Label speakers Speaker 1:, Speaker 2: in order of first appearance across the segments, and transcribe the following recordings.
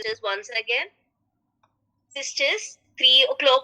Speaker 1: sisters once again. Sisters, 3 o'clock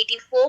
Speaker 1: 84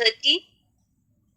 Speaker 1: 30.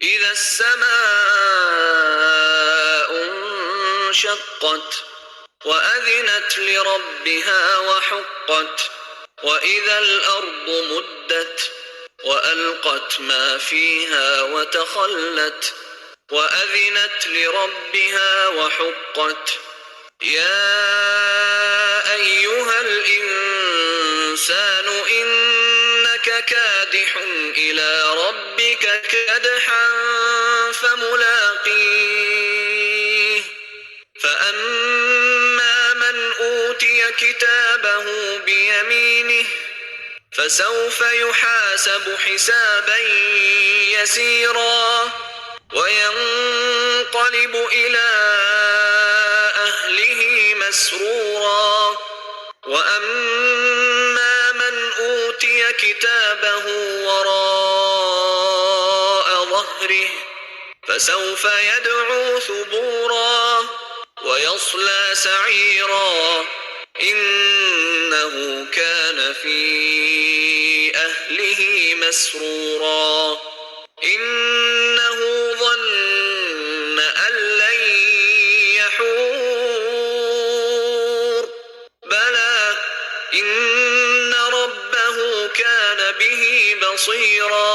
Speaker 2: إذا السماء انشقت وأذنت لربها وحقت وإذا الأرض مدت وألقت ما فيها وتخلت وأذنت لربها وحقت يا أيها الإنسان إنك كادح إلى ربك كدحا فملاقيه فأما من أوتي كتابه بيمينه فسوف يحاسب حسابا يسيرا وينقلب إلى أهله مسرورا وأما من أوتي كتابه وراء ظهره فسوف يدعو ثبورا ويصلى سعيرا إنه كان في أهله مسرورا إنه ظن أن لن يحور بلى إن ربه كان به بصيرا.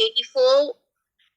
Speaker 1: 84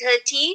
Speaker 1: 30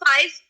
Speaker 1: 5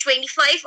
Speaker 1: 25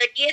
Speaker 1: 30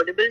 Speaker 3: audible,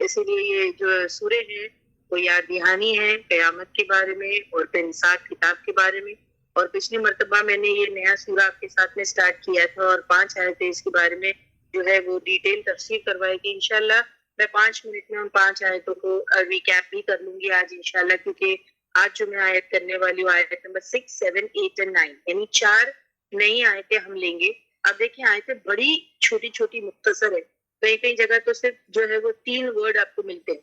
Speaker 3: اسی لیے یہ جو سورے ہیں وہ یاد دہانی ہے قیامت کے بارے میں اور پھر حساب کتاب کے بارے میں. اور پچھلی مرتبہ میں نے یہ نیا سورہ آپ کے ساتھ میں سٹارٹ کیا تھا اور 5 آیتیں اس کے بارے میں جو ہے وہ ڈیٹیل تفسیر کروائے گی انشاءاللہ. میں 5 منٹ میں ان 5 آیتوں کو ریکیپ بھی کر لوں گی آج انشاءاللہ, کیونکہ آج جو میں آیت کرنے والی ہوں آیت نمبر 6, 7, 8 اور 9 یعنی 4 نئی آیتیں ہم لیں گے. اب دیکھیں آیتیں بڑی چھوٹی چھوٹی مختصر ہے, کئی کئی جگہ تو صرف جو ہے وہ 3 ورڈ آپ کو ملتے ہیں,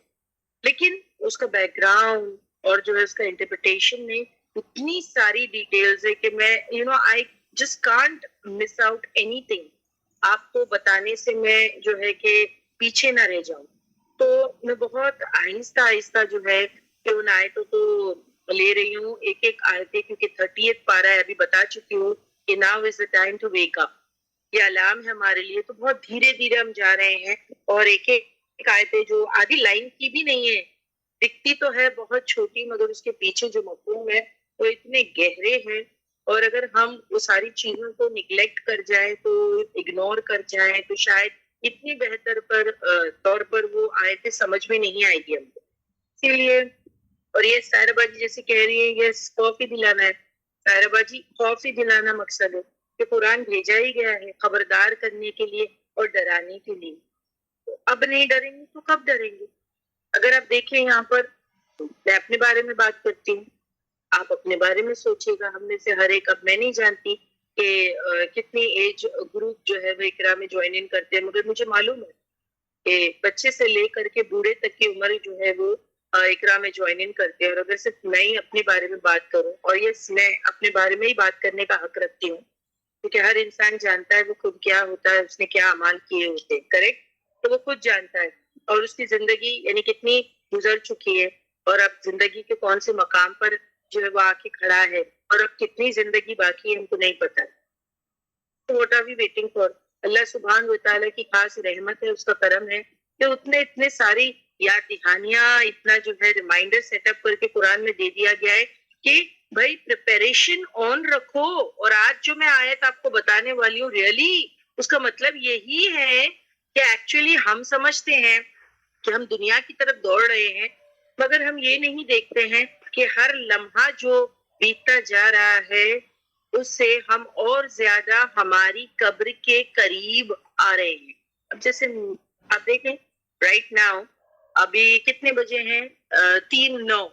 Speaker 3: لیکن اس کا بیک گراؤنڈ اور جو ہے اس کا انٹرپریٹیشن میں اتنی ساری ڈیٹیلز ہے کہ میں I just can't miss out any thing. آپ کو بتانے سے میں جو ہے کہ پیچھے نہ رہ جاؤں, تو میں بہت آہستہ آہستہ جو ہے کہ ان آیتوں کو لے رہی ہوں ایک ایک آیتیں, کیونکہ 30th پارہ ہے ابھی بتا چکی ہوں کہ now is the time to wake up, یہ الارم ہے ہمارے لیے. تو بہت دھیرے دھیرے ہم جا رہے ہیں اور ایک ایک آیتیں جو آدھی لائن کی بھی نہیں ہے, دکھتی تو ہے بہت چھوٹی, مگر اس کے پیچھے جو مفہوم ہے وہ اتنے گہرے ہیں. اور اگر ہم وہ ساری چیزوں کو نگلیکٹ کر جائیں تو اگنور کر جائیں تو شاید اتنی بہتر طور پر وہ آیتیں سمجھ میں نہیں آئے گی ہم کو. اسی لیے اور یہ سائرہ باجی جیسے کہہ رہی ہے یہ خوف ہی دلانا ہے. سائرہ باجی خوف ہی دلانا مقصد ہے کہ قرآن بھیجا ہی گیا ہے خبردار کرنے کے لیے اور ڈرانے کے لیے. اب نہیں ڈریں گے تو کب ڈریں گے؟ اگر آپ دیکھیں یہاں پر میں اپنے بارے میں بات کرتی ہوں, آپ اپنے بارے میں سوچیے گا. ہم میں سے ہر ایک, اب میں نہیں جانتی کہ کتنی ایج گروپ جو ہے وہ اقرا میں جوائن ان کرتے ہیں, مگر مجھے معلوم ہے کہ بچے سے لے کر کے بوڑھے تک کی عمر جو ہے وہ اقرا میں جوائن ان کرتے ہیں. اور اگر صرف میں ہی اپنے بارے میں بات کروں, اور یہ میں اپنے بارے میں ہی بات کرنے کا حق رکھتی ہوں کیونکہ ہر انسان جانتا ہے وہ خود کیا ہوتا ہے, اس نے کیا اعمال کیے ہوتے ہیں, کریکٹ, تو وہ خود جانتا ہے اور اس کی زندگی یعنی کتنی گزر چکی ہے اور اب زندگی کے کون سے مقام پر جو ہے وہ آ کے کھڑا ہے اور اب کتنی زندگی باقی ہے ہم کو نہیں پتا. What are we waiting for? اللہ سبحانہ و تعالیٰ کی خاص رحمت ہے, اس کا کرم ہے کہ اتنے ساری یاد دہانیاں, اتنا جو ہے ریمائنڈر سیٹ اپ کر کے قرآن میں دے دیا گیا ہے کہ بھائی پریپریشن آن رکھو. اور آج جو میں آیت آپ کو بتانے والی ہوں ریئلی اس کا مطلب یہی ہے کہ ایکچولی ہم سمجھتے ہیں کہ ہم دنیا کی طرف دوڑ رہے ہیں, مگر ہم یہ نہیں دیکھتے ہیں کہ ہر لمحہ جو بیتتا جا رہا ہے اس سے ہم اور زیادہ ہماری قبر کے قریب آ رہے ہیں. اب جیسے آپ دیکھیں رائٹ ناؤ ابھی کتنے بجے ہیں, 3:09,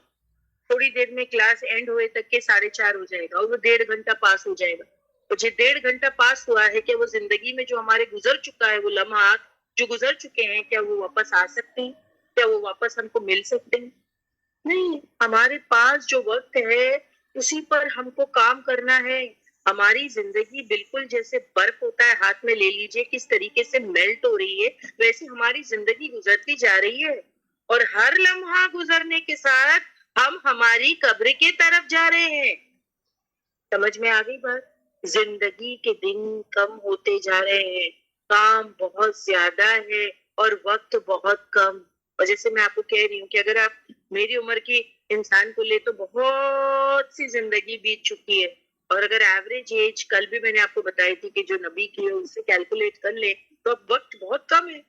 Speaker 3: تھوڑی دیر میں کلاس اینڈ ہوئے تک کے 4:30 ہو جائے گا اور وہ 1.5 گھنٹہ پاس ہو جائے گا. تو جو 1.5 گھنٹہ پاس ہوا ہے کہ وہ زندگی میں جو ہمارے گزر چکا ہے, وہ لمحات جو گزر چکے ہیں, کیا وہ واپس آ سکتے ہیں؟ کیا وہ واپس ہم کو مل سکتے ہیں؟ نہیں. ہمارے پاس جو وقت ہے اسی پر ہم کو کام کرنا ہے. ہماری زندگی بالکل جیسے برف ہوتا ہے ہاتھ میں لے لیجئے کس طریقے سے میلٹ ہو رہی ہے, ویسے ہماری زندگی گزرتی جا رہی ہے اور ہر لمحہ گزرنے کے ساتھ ہم ہماری قبر کی طرف جا رہے ہیں. سمجھ میں آ گئی بات؟ زندگی کے دن کم ہوتے جا رہے ہیں, کام بہت زیادہ ہے اور وقت بہت کم. اور جیسے میں آپ کو کہہ رہی ہوں کہ اگر آپ میری عمر کی انسان کو لے تو بہت سی زندگی بیت چکی ہے, اور اگر ایوریج ایج کل بھی میں نے آپ کو بتائی تھی کہ جو نبی کی ہے اس سے کیلکولیٹ کر لے تو اب وقت بہت کم ہے.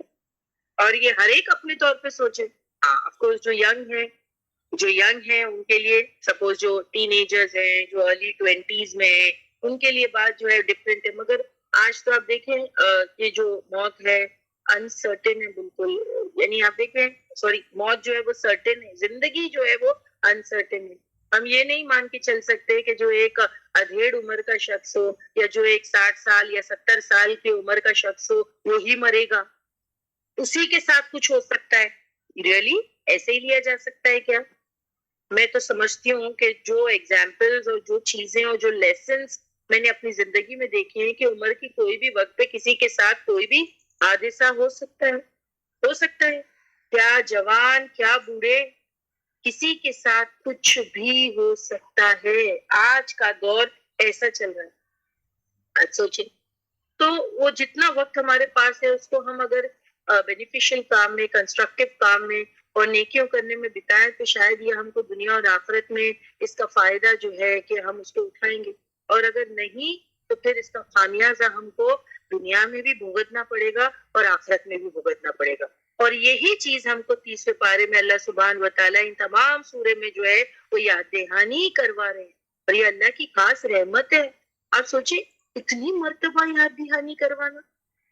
Speaker 3: اور یہ ہر ایک اپنے طور پہ سوچے. ہاں آف کورس جو ینگ ہیں ان کے لیے, سپوز جو ٹین ایجرز ہیں, جو ارلی 20s میں ہیں, ان کے لیے بات جو ہے ڈفرینٹ ہے. مگر آج تو آپ دیکھیں یہ جو موت ہے انسرٹن ہے بالکل, یعنی آپ دیکھیں سوری موت جو ہے وہ سرٹن ہے, زندگی جو ہے وہ انسرٹن ہے. ہم یہ نہیں مان کے چل سکتے کہ جو ایک ادھیڑ عمر کا شخص ہو یا جو ایک 60 سال یا 70 سال کی عمر کا شخص ہو وہی مرے گا, اسی کے ساتھ کچھ ہو سکتا ہے. ریئلی ایسے ہی لیا جا سکتا ہے کیا؟ میں تو سمجھتی ہوں کہ جو ایگزامپلز اور جو چیزیں اور جو لیسنز میں نے اپنی زندگی میں دیکھے ہیں کہ عمر کی کوئی بھی وقت پہ کسی کے ساتھ کوئی بھی حادثہ ہو سکتا ہے, کیا جوان کیا بوڑھے, کسی کے ساتھ کچھ بھی ہو سکتا ہے. آج کا دور ایسا چل رہا ہے. آج سوچیں تو وہ جتنا وقت ہمارے پاس ہے اس کو ہم اگر بینیفیشل کام میں, کنسٹرکٹیو کام میں اور نیکیوں کرنے میں بتائیں تو شاید یہ ہم کو دنیا اور آخرت میں اس کا فائدہ جو ہے کہ ہم اس کو اٹھائیں گے, اور اگر نہیں تو پھر اس کا خامیازہ ہم کو دنیا میں بھی بھگتنا پڑے گا اور آخرت میں بھی بھگتنا پڑے گا. اور یہی چیز ہم کو 30ویں پارے میں اللہ سبحانہ و تعالیٰ ان تمام سورے میں جو ہے وہ یاد دہانی کروا رہے ہیں. اور یہ اللہ کی خاص رحمت ہے. آپ سوچیں اتنی مرتبہ یاد دہانی کروانا،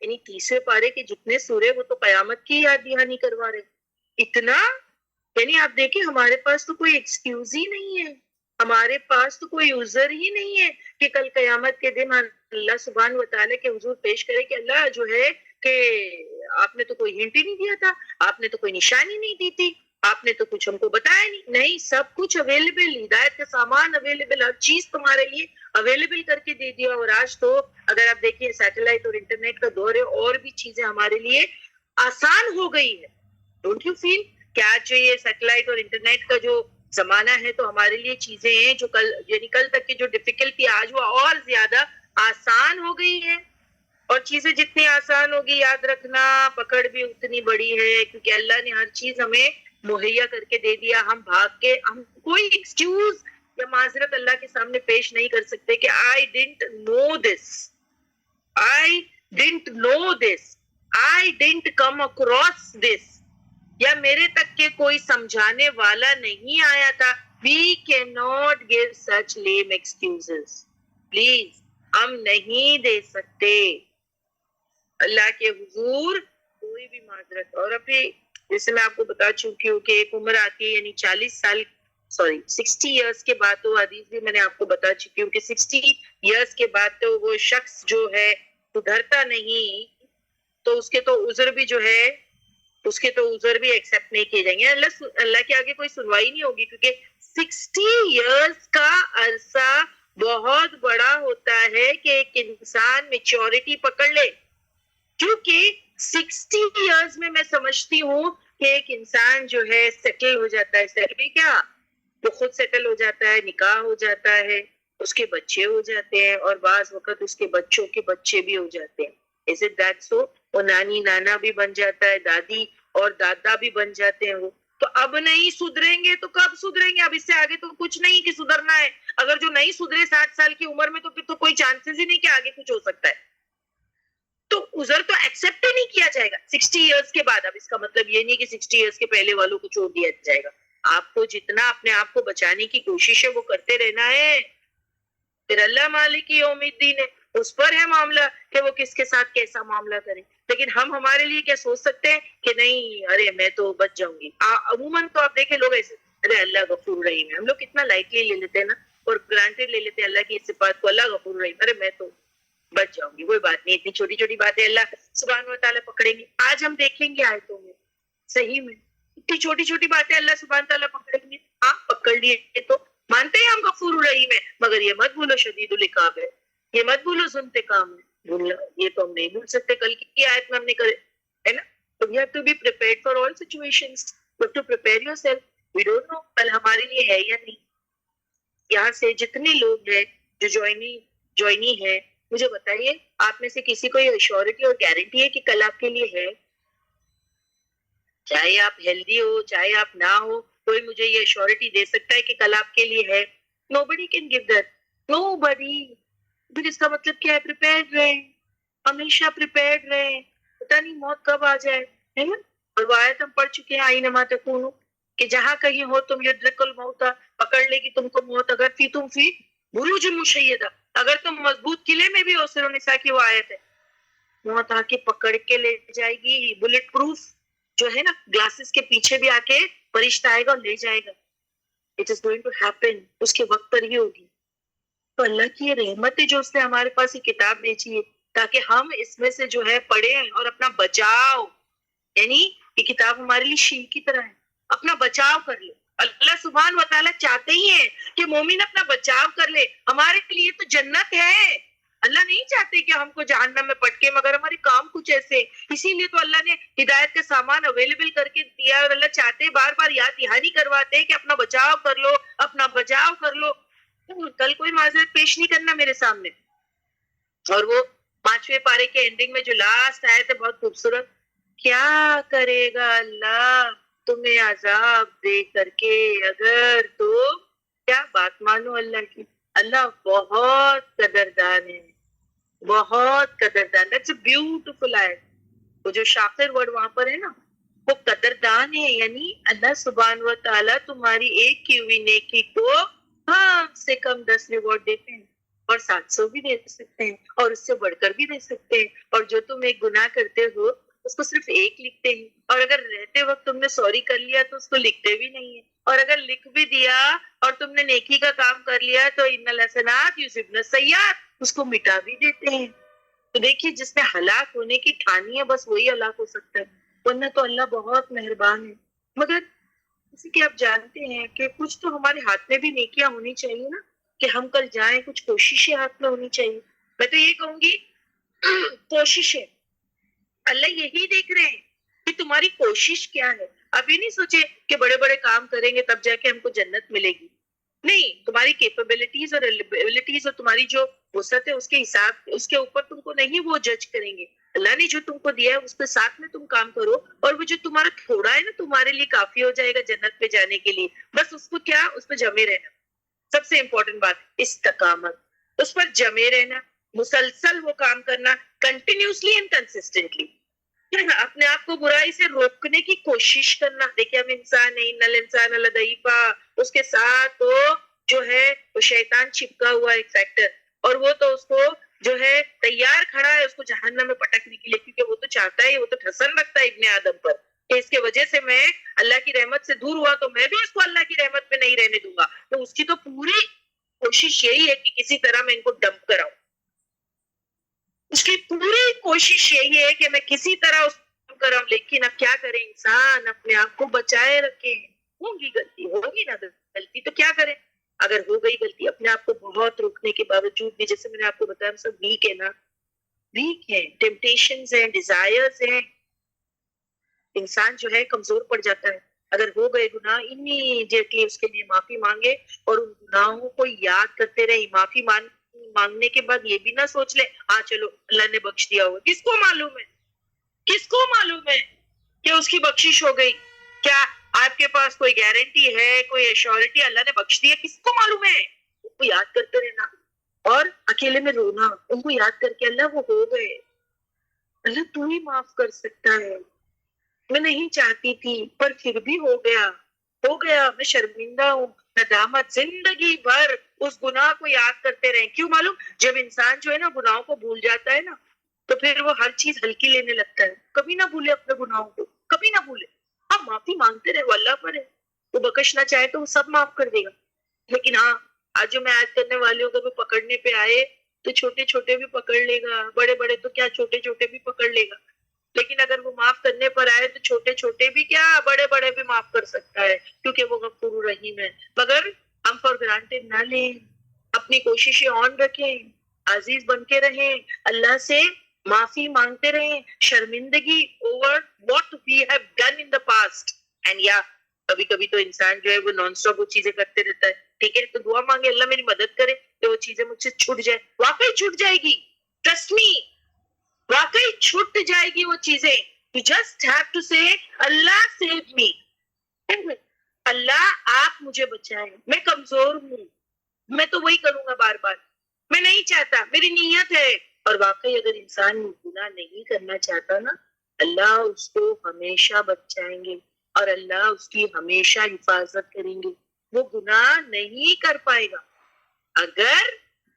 Speaker 3: یعنی 30ویں پارے کے جتنے سورے وہ تو قیامت کی یاد دہانی کروا رہے ہیں. اتنا، یعنی آپ دیکھیں ہمارے پاس تو کوئی ایکسکیوز ہی نہیں ہے، ہمارے پاس تو کوئی عذر ہی نہیں ہے کہ کل قیامت کے دن اللہ سبحانہ و تعالیٰ کے حضور پیش کرے کہ اللہ جو ہے کہ آپ نے تو کوئی ہنٹ ہی نہیں دیا تھا، آپ نے تو کوئی نشانی نہیں دی تھی، آپ نے تو کچھ ہم کو بتایا نہیں. سب کچھ اویلیبل، ہدایت کا سامان اویلیبل، ہر چیز تمہارے لیے اویلیبل کر کے دے دیا. اور آج تو اگر آپ دیکھیے سیٹلائٹ اور انٹرنیٹ کا دور ہے، اور بھی چیزیں ہمارے لیے آسان ہو گئی ہے. ڈونٹ یو فیل کہ آج جو یہ سیٹلائٹ اور انٹرنیٹ کا جو زمانہ ہے تو ہمارے لیے چیزیں ہیں جو کل، یعنی کل تک کی جو ڈیفیکلٹی آج وہ اور زیادہ آسان ہو گئی ہے. اور چیزیں جتنی آسان ہوگی یاد رکھنا پکڑ بھی اتنی بڑی ہے، کیونکہ اللہ نے ہر چیز ہمیں مہیا کر کے دے دیا. ہم بھاگ کے، ہم کوئی ایکسکیوز یا معذرت اللہ کے سامنے پیش نہیں کر سکتے کہ I didn't know this, I didn't know this, I didn't come across this, یا میرے تک کے کوئی سمجھانے والا نہیں آیا تھا. We cannot give such lame excuses. Please، ہم نہیں دے سکتے اللہ کے حضور کوئی بھی معذرت. اور ابھی جیسے میں آپ کو بتا چکی ہوں کہ ایک عمر آتی ہے، یعنی 40 سال، 60 ایئرس کے بعد، تو حدیث بھی میں نے آپ کو بتا چکی ہوں کہ 60 ایئرس کے بعد تو وہ شخص جو ہے سدھرتا نہیں، تو اس کے تو عذر بھی جو ہے، اس کے تو عذر بھی ایکسیپٹ نہیں کیے جائیں گے. اللہ کے آگے کوئی سنوائی نہیں ہوگی، کیونکہ 60 ایئرس کا عرصہ بہت بڑا ہوتا ہے کہ ایک انسان میچورٹی پکڑ لے. کیونکہ 60 ایئرس میں سمجھتی ہوں کہ ایک انسان جو ہے سیٹل ہو جاتا ہے. سیٹل کیا، وہ خود سیٹل ہو جاتا ہے، نکاح ہو جاتا ہے، اس کے بچے ہو جاتے ہیں، اور بعض وقت اس کے بچوں کے بچے بھی ہو جاتے ہیں. Is it that so؟ وہ نانی نانا بھی بن جاتا ہے، دادی اور دادا بھی بن جاتے ہیں. وہ تو اب نہیں سدھریں گے تو کب سدھریں گے؟ اب اس سے آگے تو کچھ نہیں کہ سدھرنا ہے. اگر جو نہیں سدھرے 60 سال کی عمر میں تو پھر تو کوئی چانسز ہی نہیں کہ آگے کچھ ہو سکتا ہے. تو عذر تو ایکسیپٹ ہی نہیں کیا جائے گا 60 ایئرس کے بعد. اب اس کا مطلب یہ نہیں کہ 60 ایئرس کے پہلے والوں کو چھوڑ دیا جائے گا. آپ کو جتنا اپنے آپ کو بچانے کی کوشش ہے وہ کرتے رہنا ہے. پھر اللہ مالک یوم الدین ہے، اس پر ہے معاملہ کہ وہ کس کے ساتھ کیسا معاملہ کرے. لیکن ہم ہمارے لیے کیا سوچ سکتے ہیں کہ نہیں ارے میں تو بچ جاؤں گی. عموماً تو آپ دیکھیں لوگ ایسے، ارے اللہ غفور رحیم ہے، ہم لوگ کتنا لائٹلی لے لیتے ہیں نا، اور گرانٹیڈ لے لیتے ہیں اللہ کی صفات کو. اللہ غفور رحیم، ارے میں تو بچ جاؤں گی، کوئی بات نہیں. اتنی چھوٹی چھوٹی باتیں اللہ سبحانہ و تعالیٰ پکڑیں گے. آج ہم دیکھیں گے آیتوں میں صحیح میں اتنی چھوٹی چھوٹی باتیں اللہ سبحانہ تعالیٰ پکڑیں گے. آپ پکڑ لیے تو مانتے ہیں ہم غفور رحیم ہے، مگر یہ مت بھولو شدید العقاب ہے، یہ مت بھولو ذو انتقام ہے. یہ تو ہم نہیں بھول سکتے. کل کی آیت میں ہم نے کرے ہے نا، تو we have to be prepared for all situations. You have to prepare yourself. We don't know کل ہمارے لیے ہے یا نہیں. یہاں سے جتنے لوگ ہیں جو جوائنی ہے، مجھے بتائیے آپ میں سے کسی کو یہ ایشورٹی اور گارنٹی ہے کہ کل آپ کے لیے ہے؟ چاہے آپ ہیلدی ہو چاہے آپ نہ ہو، کوئی مجھے یہ ایشورٹی دے سکتا ہے کہ کل آپ کے لیے ہے؟ Nobody can give that. Nobody. پھر اس کا مطلب کیا ہے؟ پریپیئرڈ رہیں، ہمیشہ پریپیئرڈ رہیں. پتہ نہیں موت کب آ جائے، ہے نا. اور وہ آیت ہم پڑھ چکے ہیں آئینما تکونو، کہ جہاں کہیں ہو تم یدرک الموت، پکڑ لے گی تم کو موت. اگر فی تم فی بروج مشیدہ، اگر تم مضبوط قلعے میں بھی ہو. سورۃ النساء کی وہ آیت ہے، موت آ کے پکڑ کے لے جائے گی. بلٹ پروف جو ہے نا، گلاسز کے پیچھے بھی آ کے فرشتہ آئے گا اور لے جائے گا. It is going to happen, اس کے وقت پر ہی ہوگی. تو اللہ کی یہ رحمت ہے جو اس نے ہمارے پاس یہ کتاب بھیجی ہے تاکہ ہم اس میں سے جو ہے پڑھیں اور اپنا بچاؤ، یعنی یہ کتاب ہمارے لیے شیل کی طرح ہے، اپنا بچاؤ کر لے. اللہ سبحانہ و تعالیٰ چاہتے ہی ہیں کہ مومن اپنا بچاؤ کر لے. ہمارے لیے تو جنت ہے، اللہ نہیں چاہتے کہ ہم کو جہنم میں پٹکے، مگر ہمارے کام کچھ ایسے. اسی لیے تو اللہ نے ہدایت کا سامان اویلیبل کر کے دیا، اور اللہ چاہتے بار بار یاد دہانی کرواتے ہیں کہ اپنا بچاؤ کر لو، اپنا بچاؤ کر لو. کل کوئی معذرت پیش نہیں کرنا میرے سامنے. اور وہ 5ویں پارے کے اینڈنگ میں جو لاسٹ آیت ہے بہت خوبصورت، کیا کرے گا اللہ تمہیں عذاب دے کر کے اگر تم کیا بات مانو اللہ کی. اللہ بہت قدردان ہے، بہت قدردان. That's a beautiful ayat. وہ جو شاکر ورڈ وہاں پر ہے نا, وہ قدردان ہے, یعنی اللہ سبحانہ و تعالیٰ تمہاری ایک کی ہوئی نیکی کو ہاں سے کم 10 ریوارڈ دیتے ہیں, اور 700 بھی دے سکتے ہیں, اور اس سے بڑھ کر بھی دے سکتے ہیں. اور جو تم ایک گناہ کرتے ہو اس کو صرف ایک لکھتے ہیں, اور اگر رہتے وقت تم نے سوری کر لیا تو اس کو لکھتے بھی نہیں ہیں, اور اگر لکھ بھی دیا اور تم نے نیکی کا کام کر لیا تو ان الحسنات یذہبن السیئات, اس کو مٹا بھی دیتے ہیں. تو دیکھیے جس نے ہلاک ہونے کی ٹھانی ہے بس وہی ہلاک ہو سکتا ہے, ورنہ تو اللہ بہت مہربان ہے. مگر جیسے کہ آپ جانتے ہیں کہ کچھ تو ہمارے ہاتھ میں بھی نیکیاں ہونی چاہیے نا, کہ ہم کل جائیں, کچھ کوششیں ہاتھ میں ہونی چاہیے. میں تو یہ کہوں گی کوششیں, اللہ یہی دیکھ رہے ہیں کہ تمہاری کوشش کیا ہے. اب یہ نہیں سوچے کہ بڑے بڑے کام کریں گے تب جا کے ہم کو جنت ملے گی. نہیں, تمہاری کیپیبلٹیز اور ایبلٹیز اور تمہاری جو وسعت ہے اس کے حساب, اس کے اوپر تم کو نہیں وہ جج کریں گے. اللہ نے جو تم کو دیا ہے اس کے ساتھ میں تم کام کرو, اور وہ جو تمہارا تھوڑا ہے نا تمہارے لیے کافی ہو جائے گا جنت پہ جانے کے لیے. بس اس کو کیا, اس پہ جمے رہنا. سب سے امپورٹنٹ بات استقامت, اس پر جمے رہنا, مسلسل وہ کام کرنا, کنٹینیوسلی اینڈ کنسسٹنٹلی اپنے آپ کو برائی سے روکنے کی کوشش کرنا. دیکھیں ہم انسان ہیں, ان الانسان لضعیف, اس کے ساتھ وہ جو ہے وہ شیطان چپکا ہوا ایک فیکٹر, اور وہ تو اس کو جو ہے تیار کھڑا ہے اس کو جہنم میں پٹکنے کے لیے, کیونکہ وہ تو چاہتا ہے, وہ تو ٹھسن رکھتا ہے ابن آدم پر کہ اس کے وجہ سے میں اللہ کی رحمت سے دور ہوا تو میں بھی اس کو اللہ کی رحمت میں نہیں رہنے دوں گا. تو اس کی تو پوری کوشش یہی ہے کہ کسی طرح میں ان کو ڈمپ کراؤں. اس کی پوری کوشش یہی ہے کہ میں کسی طرح اس کو کراؤں. لیکن اب کیا کریں, انسان اپنے آپ کو بچائے رکھے. ہوگی غلطی, ہوگی نا غلطی تو کیا کریں. اگر ہو گئی غلطی, اپنے آپ کو بہت روکنے کے باوجود بھی, جیسے میں نے آپ کو بتایا ہم سب ویک ہے نا, ویک ہے, ٹیمپٹیشنز ہیں, ڈیزائرز ہیں, انسان جو ہے کمزور پڑ جاتا ہے. اگر ہو گئے گناہ امیڈیٹلی اس کے لیے معافی مانگے, اور ان گناہوں کو یاد کرتے رہے. معافی مانگنے کے بعد یہ بھی نہ سوچ لے ہاں چلو اللہ نے بخش دیا ہوگا. کس کو معلوم ہے, کس کو معلوم ہے کہ اس کی بخشش ہو گئی؟ کیا آپ کے پاس کوئی گارنٹی ہے, کوئی ایشورٹی اللہ نے بخش دیا؟ کس کو معلوم ہے. ان کو یاد کرتے رہنا اور اکیلے میں رونا, ان کو یاد کر کے اللہ وہ ہو گئے, اللہ تو ہی معاف کر سکتا ہے, میں نہیں چاہتی تھی پر پھر بھی ہو گیا, ہو گیا, میں شرمندہ ہوں. ندامت زندگی بھر اس گناہ کو یاد کرتے رہیں. کیوں معلوم, جب انسان جو ہے نا گناہوں کو بھول جاتا ہے نا تو پھر وہ ہر چیز ہلکی لینے لگتا ہے. کبھی نہ بھولے اپنے گناہوں کو, کبھی نہ بھولے. ہاں معافی مانگتے رہے, وہ اللہ پر ہے, وہ بخشنا چاہے تو وہ سب معاف کر دے گا. لیکن ہاں آج جو میں آیت کرنے والی ہوں, اگر وہ پکڑنے پہ آئے تو چھوٹے چھوٹے بھی پکڑ لے گا, بڑے بڑے تو کیا چھوٹے چھوٹے بھی پکڑ لے گا. لیکن اگر وہ معاف کرنے پر آئے تو چھوٹے چھوٹے بھی کیا بڑے بڑے بھی معاف کر سکتا ہے, کیونکہ وہ غفور رحیم ہے. مگر ہم فار گرانٹیڈ نہ لیں, اپنی کوششیں آن رکھیں, عزیز بن کے رہیں, اللہ سے معافی مانگتے رہیں, شرمندگی over what we have done in the past. And یا کبھی کبھی تو انسان جو ہے وہ نان اسٹاپ وہ چیزیں کرتے رہتا ہے. ٹھیک ہے, تو دعا مانگے اللہ میری مدد کرے کہ وہ چیزیں مجھ سے چھوٹ جائے. واقعی چھوٹ جائے گی, ٹرسٹ می, واقعی چھوٹ جائے گی وہ چیزیں. You just have to say Allah save me, اللہ آپ مجھے بچائیں, میں کمزور ہوں, میں تو وہی کروں گا بار بار, میں نہیں چاہتا, میری نیت ہے. اور واقعی اگر انسان گناہ نہیں کرنا چاہتا نا, اللہ اس کو ہمیشہ بچائیں گے اور اللہ اس کی ہمیشہ حفاظت کریں گے. وہ گناہ نہیں کر پائے گا اگر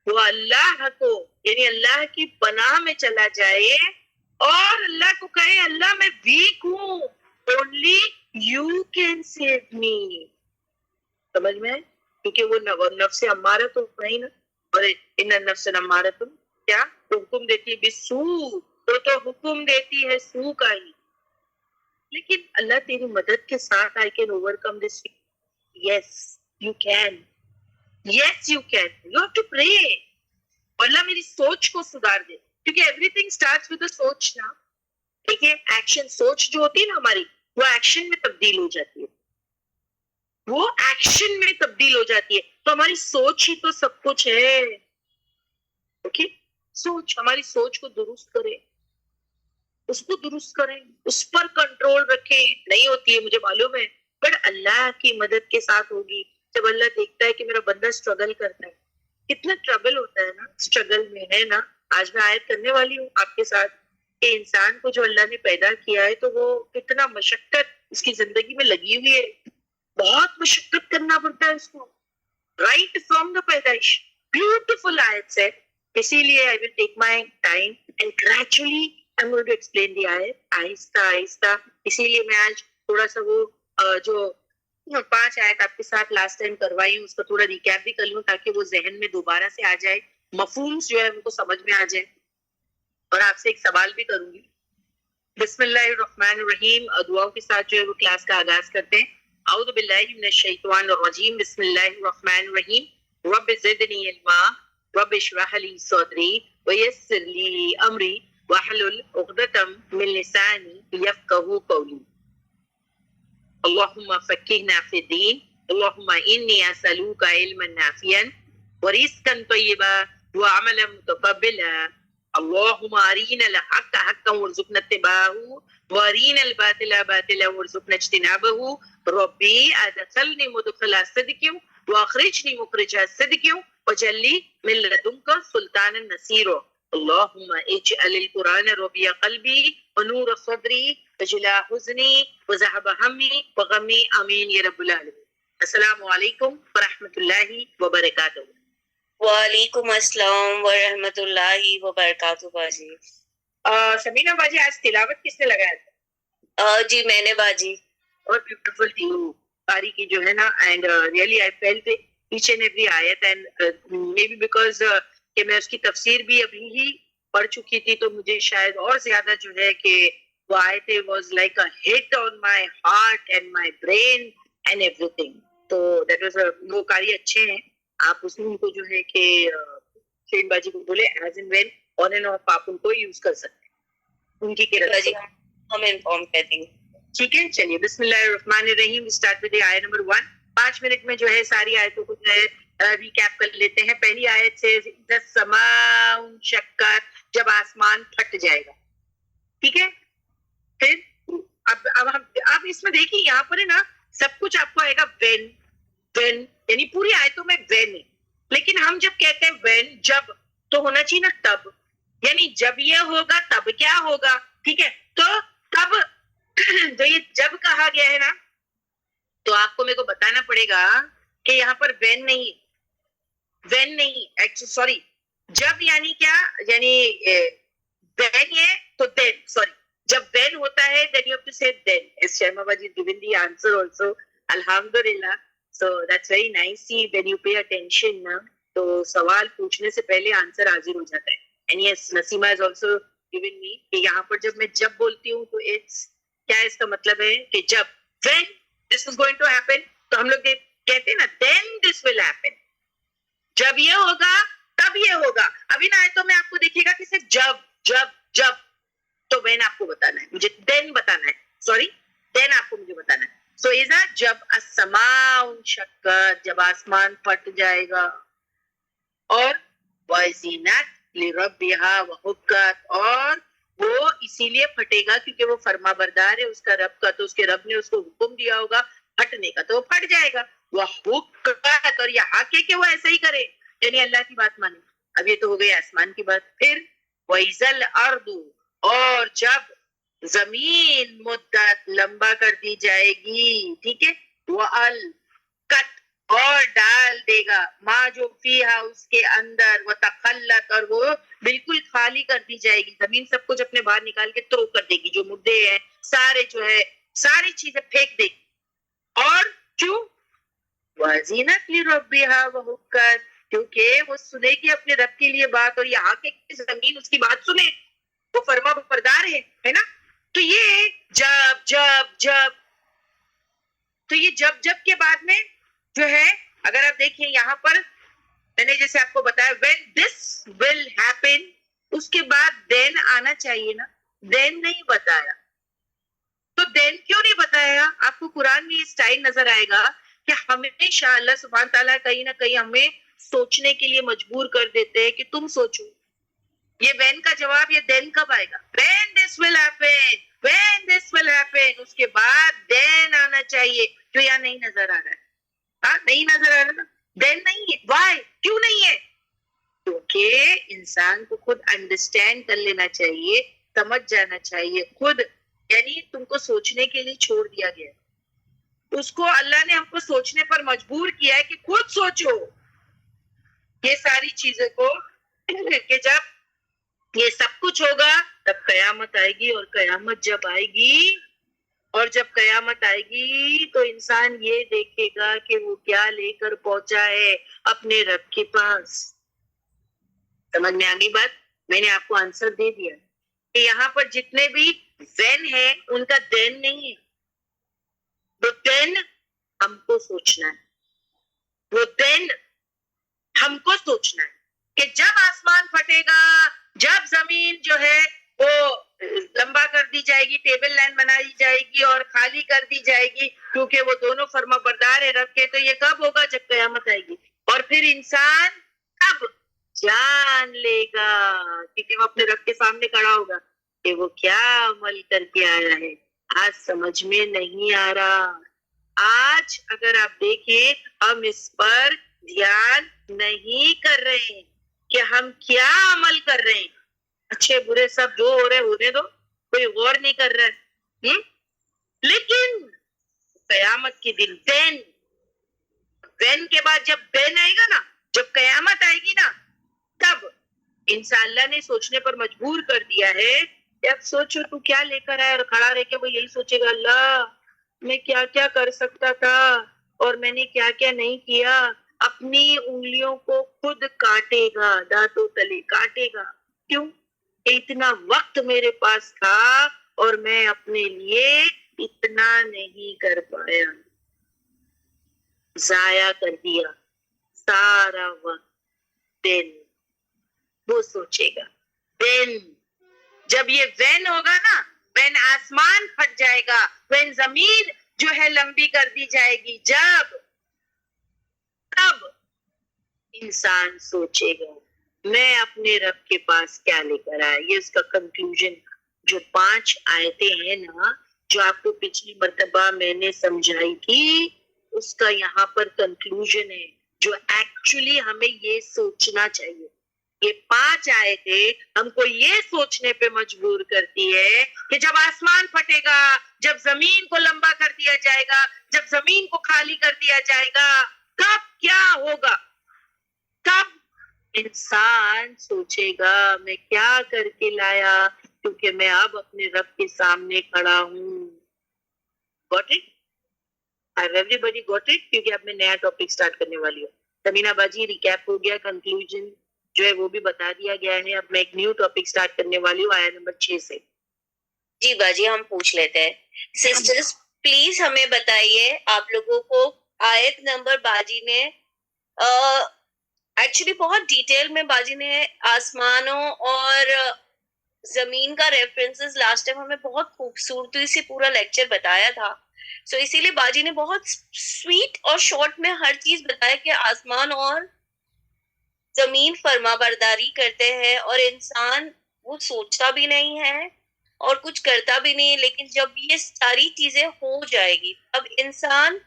Speaker 3: وہ اللہ کو یعنی اللہ کی پناہ میں چلا جائے اور اللہ کو کہے اللہ میں ویک ہوں, only you can save me. سمجھ میں, کیونکہ وہ نفس امارہ تو نہیں نا, اور ان النفس امارۃ کیا تو حکم دیتی ہے بالسوء, تو حکم دیتی ہے سوء کا ہی. لیکن اللہ تیری مدد کے ساتھ I can overcome this. Yes you can, yes you can, you have to pray. اللہ میری سوچ کو سدھار دے, کیونکہ ایوری تھنگ اسٹارٹس ود سوچ نا. ٹھیک ہے, ایکشن, سوچ جو ہوتی ہے نا ہماری وہ ایکشن میں تبدیل ہو جاتی ہے, وہ ایکشن میں تبدیل ہو جاتی ہے. تو ہماری سوچ ہی تو سب کچھ ہے. اوکے, سوچ, ہماری سوچ کو درست کرے, اس کو درست کریں, اس پر کنٹرول رکھیں. نہیں ہوتی ہے مجھے معلوم ہے, بٹ اللہ کی مدد کے ساتھ ہوگی. جب اللہ دیکھتا ہے کہ میرا بندہ اسٹرگل کرتا ہے, کتنا ٹربل ہوتا ہے نا اسٹرگل میں, ہے نا, آج میں آیت کرنے والی ہوں آپ کے ساتھ کہ انسان کو جو اللہ نے پیدا کیا ہے تو وہ کتنا مشقت اس کی زندگی میں لگی ہوئی ہے، بہت مشقت کرنا پڑتا ہے اس کو رائٹ فرام دا پیدائش. بیوٹیفل آیت ہے، اسی لیے I will take my time and gradually I'm going to explain the آیت آہستہ آہستہ. اسی لیے میں آج تھوڑا سا وہ جو 5 آیت آپ کے ساتھ لاسٹ ٹائم کروائی ہوں اس کا تھوڑا ریکیپ بھی کر لوں تاکہ وہ ذہن میں دوبارہ سے آ جائے، مفہومس جو ہے ان کو سمجھ میں آ جائے. اور آپ سے ایک سوال بھی کروں گی. بسم اللہ الرحمن الرحیم. دعاؤں کے ساتھ جو ہے وہ کلاس کا آغاز کرتے ہیں. اعوذ باللہ من الشیطان الرجیم. بسم اللہ الرحمن الرحیم. رب زدنی علما رب اشرح لی صدری ویسر لی امری واحلل عقدۃ من لسانی یفقهوا قولی. اللهم فقهنا في الدين. اللهم إني أسألك علما نافعا ورزقا طيبا وعملا متقبلا. اللهم أرنا الحق حقا وارزقنا اتباعه وأرنا الباطل باطلا وارزقنا اجتنابه. ربي أدخلني مدخل صدق وأخرجني مخرج صدق واجعل لي من لدنك سلطانا نصيرا. اللهم اجعل القرآن ربيع قلبي ونور صدري وجلاء حزني وذهب همي وغمي آمين يا رب العالمين. السلام علیکم ورحمۃ اللہ وبرکاتہ.
Speaker 1: وعلیکم السلام ورحمۃ اللہ وبرکاتہ باجی.
Speaker 3: سمینہ باجی آج تلاوت کس نے لگایا تھا؟
Speaker 1: جی میں نے باجی.
Speaker 3: اور بیوٹیفل تھی وہ قاری کی جو ہے نا. And really I felt each and every آیت اینڈ مے بی بیکاز کہ میں اس کی تفسیر بھی ابھی ہی پڑھ چکی تھی تو مجھے شاید اور زیادہ جو ہے کہ وہ آیتیں was like a hit on my heart and my brain and every thing. تو دیٹ واز وہ قاری اچھے ہیں. آپ اس میں ان کو جو ہے کہ شین باجی کو بولے as and when on and of آپ ان کو یوز کر سکتے ہیں ان کی
Speaker 1: باجی ہم انفارم کر دیں گے.
Speaker 3: ٹھیک ہے چلیے. بسم اللہ الرحمن الرحیم. اسٹارٹ ود آیت نمبر 1. 5 منٹ میں جو ہے ساری آیتوں کو جو ہے ریکیپ کر لیتے ہیں. پہلی آیت سے السماء انشقت، جب آسمان پھٹ جائے گا. ٹھیک ہے. پھر اب اس میں دیکھیے یہاں پر ہے نا سب کچھ آپ کو آئے گا وین وین، یعنی پوری آیتوں میں وین ہے. لیکن ہم جب کہتے ہیں وین جب تو ہونا چاہیے نا تب، یعنی جب یہ ہوگا تب کیا ہوگا. ٹھیک ہے. تو تب جو یہ جب کہا گیا ہے نا تو آپ کو میرے کو بتانا پڑے گا کہ یہاں پر وین نہیں، وین نہیں سوری جب یعنی کیا، یعنی وین ہے تو دین. سوری جب وین ہوتا ہے then you have to say then. As Sharma Baji given the answer also. Alhamdulillah. So that's very nice. See when you pay attention na تو سوال پوچھنے سے پہلے آنسر حاضر ہو جاتا ہے. And yes Nasima has also given me کہ یہاں پر جب میں جب بولتی ہوں تو کیا اس کا مطلب ہے کہ جب when this is going to happen تو ہم لوگ کہتے ہیں نا then this will happen. جب یہ ہوگا تب یہ ہوگا. ابھی نہ آئے تو میں آپ کو دیکھیے گا کہ صرف جب جب جب تو وین آپ کو بتانا ہے، مجھے دین بتانا ہے. سوری دین آپ کو مجھے بتانا ہے. سو ایزا جب السماء انشقت، جب آسمان پھٹ جائے گا. اور وَأَذِنَتْ لِرَبِّهَا وَحُقَّتْ، اور وہ اسی لیے پھٹے گا کیونکہ وہ فرما بردار ہے اس کا رب کا، تو اس کے رب نے اس کو حکم دیا ہوگا پھٹنے کا تو وہ پھٹ جائے گا. وَحُقَّتْ، اور یہ حق ہے کہ وہ ایسا ہی کرے، یعنی اللہ کی بات مانے. اب یہ تو ہو گئی آسمان کی بات. پھر وَإِذَا الْأَرْضُ، اور جب زمین مدت لمبا کر دی جائے گی. ٹھیک ہے. وَأَلْقَتْ، اور ڈال دے گا ماں جو فیہا اس کے اندر، وَتَخَلَّتْ، اور وہ بالکل خالی کر دی جائے گی. زمین سب کچھ اپنے باہر نکال کے تھرو کر دے گی، جو مردے ہیں سارے جو ہے ساری چیزیں پھینک دے گی. اور کیوں؟ وَأَذِنَتْ لِرَبِّهَا وَحُقَّتْ، کیونکہ وہ سنے گی اپنے رب کے لیے بات، اور یہاں کے زمین اس کی بات سنے، وہ فرما بردار ہے نا. تو یہ جب جب جب، تو یہ جب جب کے بعد میں جو ہے اگر آپ دیکھیں یہاں پر میں نے جیسے آپ کو بتایا when this will happen، اس کے بعد then آنا چاہیے نا. then نہیں بتایا تو then کیوں نہیں بتایا؟ آپ کو قرآن میں یہ سٹائل نظر آئے گا کہ ہمیشہ اللہ سبحانہ تعالیٰ کہیں نہ کہیں ہمیں سوچنے کے لیے مجبور کر دیتے ہیں کہ تم سوچو. یہ when کا جواب یہ then کب آئے گا؟ when this will happen، when this will happen، اس کے بعد then آنا چاہیے. جو یہاں نہیں نظر آ رہا ہے، ہاں نہیں نظر آ رہا نا، then نہیں ہے. why؟ کیوں نہیں ہے؟ کیونکہ انسان کو خود انڈرسٹینڈ کر لینا چاہیے, سمجھ جانا چاہیے خود, یعنی تم کو سوچنے کے لیے چھوڑ دیا گیا. اس کو اللہ نے ہم کو سوچنے پر مجبور کیا ہے کہ خود سوچو یہ ساری چیزوں کو, کہ جب یہ سب کچھ ہوگا تب قیامت آئے گی, اور قیامت جب آئے گی, اور جب قیامت آئے گی تو انسان یہ دیکھے گا کہ وہ کیا لے کر پہنچا ہے اپنے رب کے پاس. سمجھ میں آ گئی بات؟ میں نے آپ کو آنسر دے دیا کہ یہاں پر جتنے بھی وین ہیں ان کا دین نہیں ہے, وہ دین ہم کو سوچنا ہے, وہ دین ہم کو سوچنا ہے کہ جب آسمان پھٹے گا, جب زمین جو ہے وہ لمبا کر دی جائے گی, ٹیبل لائن بنائی جائے گی اور خالی کر دی جائے گی, کیونکہ وہ دونوں فرما بردار ہے رب کے, تو یہ کب ہوگا؟ جب قیامت آئے گی. اور پھر انسان کب جان لے گا, کیونکہ وہ اپنے رب کے سامنے کھڑا ہوگا کہ وہ کیا عمل کر کے آیا ہے. آج سمجھ میں نہیں آ رہا. آج اگر آپ دیکھیں ہم اس پر دھیان نہیں کر رہے ہیں کہ ہم کیا عمل کر رہے ہیں. اچھے برے سب جو ہو رہے ہونے دو, کوئی غور نہیں کر رہا ہے. لیکن قیامت کے دن دین کے بعد جب دین آئے گا نا, جب قیامت آئے گی نا, تب انسان اللہ نے سوچنے پر مجبور کر دیا ہے کہ اب سوچو تو کیا لے کر آیا, اور کھڑا رہ کے وہ یہی سوچے گا اللہ میں کیا کیا کر سکتا تھا اور میں نے کیا کیا نہیں کیا. اپنی انگلیوں کو خود کاٹے گا, دانتوں تلے کاٹے گا. کیوں؟ کہ اتنا وقت میرے پاس تھا اور میں اپنے لیے اتنا نہیں کر پایا, ضائع کر دیا سارا وقت. دن وہ سوچے گا, دن جب یہ وین ہوگا نا, وین آسمان پھٹ جائے گا, وین زمین جو ہے لمبی کر دی جائے گی, جب تب انسان سوچے گا میں اپنے رب کے پاس کیا لے کر آیا. یہ اس کا کنکلوژن. جو 5 آیتیں ہیں نا جو آپ کو پچھلی مرتبہ میں نے سمجھائی تھی, اس کا یہاں پر کنکلوژن ہے جو ایکچولی ہمیں یہ سوچنا چاہیے. یہ 5 آیتیں ہم کو یہ سوچنے پہ مجبور کرتی ہے کہ جب آسمان پھٹے گا, جب زمین کو لمبا کر دیا جائے گا, جب زمین کو خالی کر دیا جائے گا, کب کیا ہوگا. تب انسان سوچے گا میں کیا کر کے لایا, کیونکہ میں اب اپنے رب کے سامنے کھڑا ہوں. Got it? Have everybody got it? کیونکہ اب میں نیا ٹاپک سٹارٹ کرنے والی ہوں. سمینا باجی ریکیپ ہو گیا, کنکلوژن جو ہے وہ بھی بتا دیا گیا ہے. اب میں ایک نیو ٹاپک سٹارٹ کرنے والی ہوں آیا نمبر 6 سے.
Speaker 1: جی باجی ہم پوچھ لیتے ہیں. سسٹرز پلیز ہمیں بتائیے آپ لوگوں کو آیت نمبر باجی نے ایکچولی بہت ڈیٹیل میں باجی نے آسمانوں اور زمین کا ریفرنسز لاسٹ ٹائم ہمیں بہت خوبصورتی سے پورا لیکچر بتایا تھا. سو اسی لیے باجی نے بہت سویٹ اور شارٹ میں ہر چیز بتایا کہ آسمان اور زمین فرما برداری کرتے ہیں اور انسان وہ سوچتا بھی نہیں ہے اور کچھ کرتا بھی نہیں. لیکن جب یہ ساری چیزیں ہو جائے گی تب انسان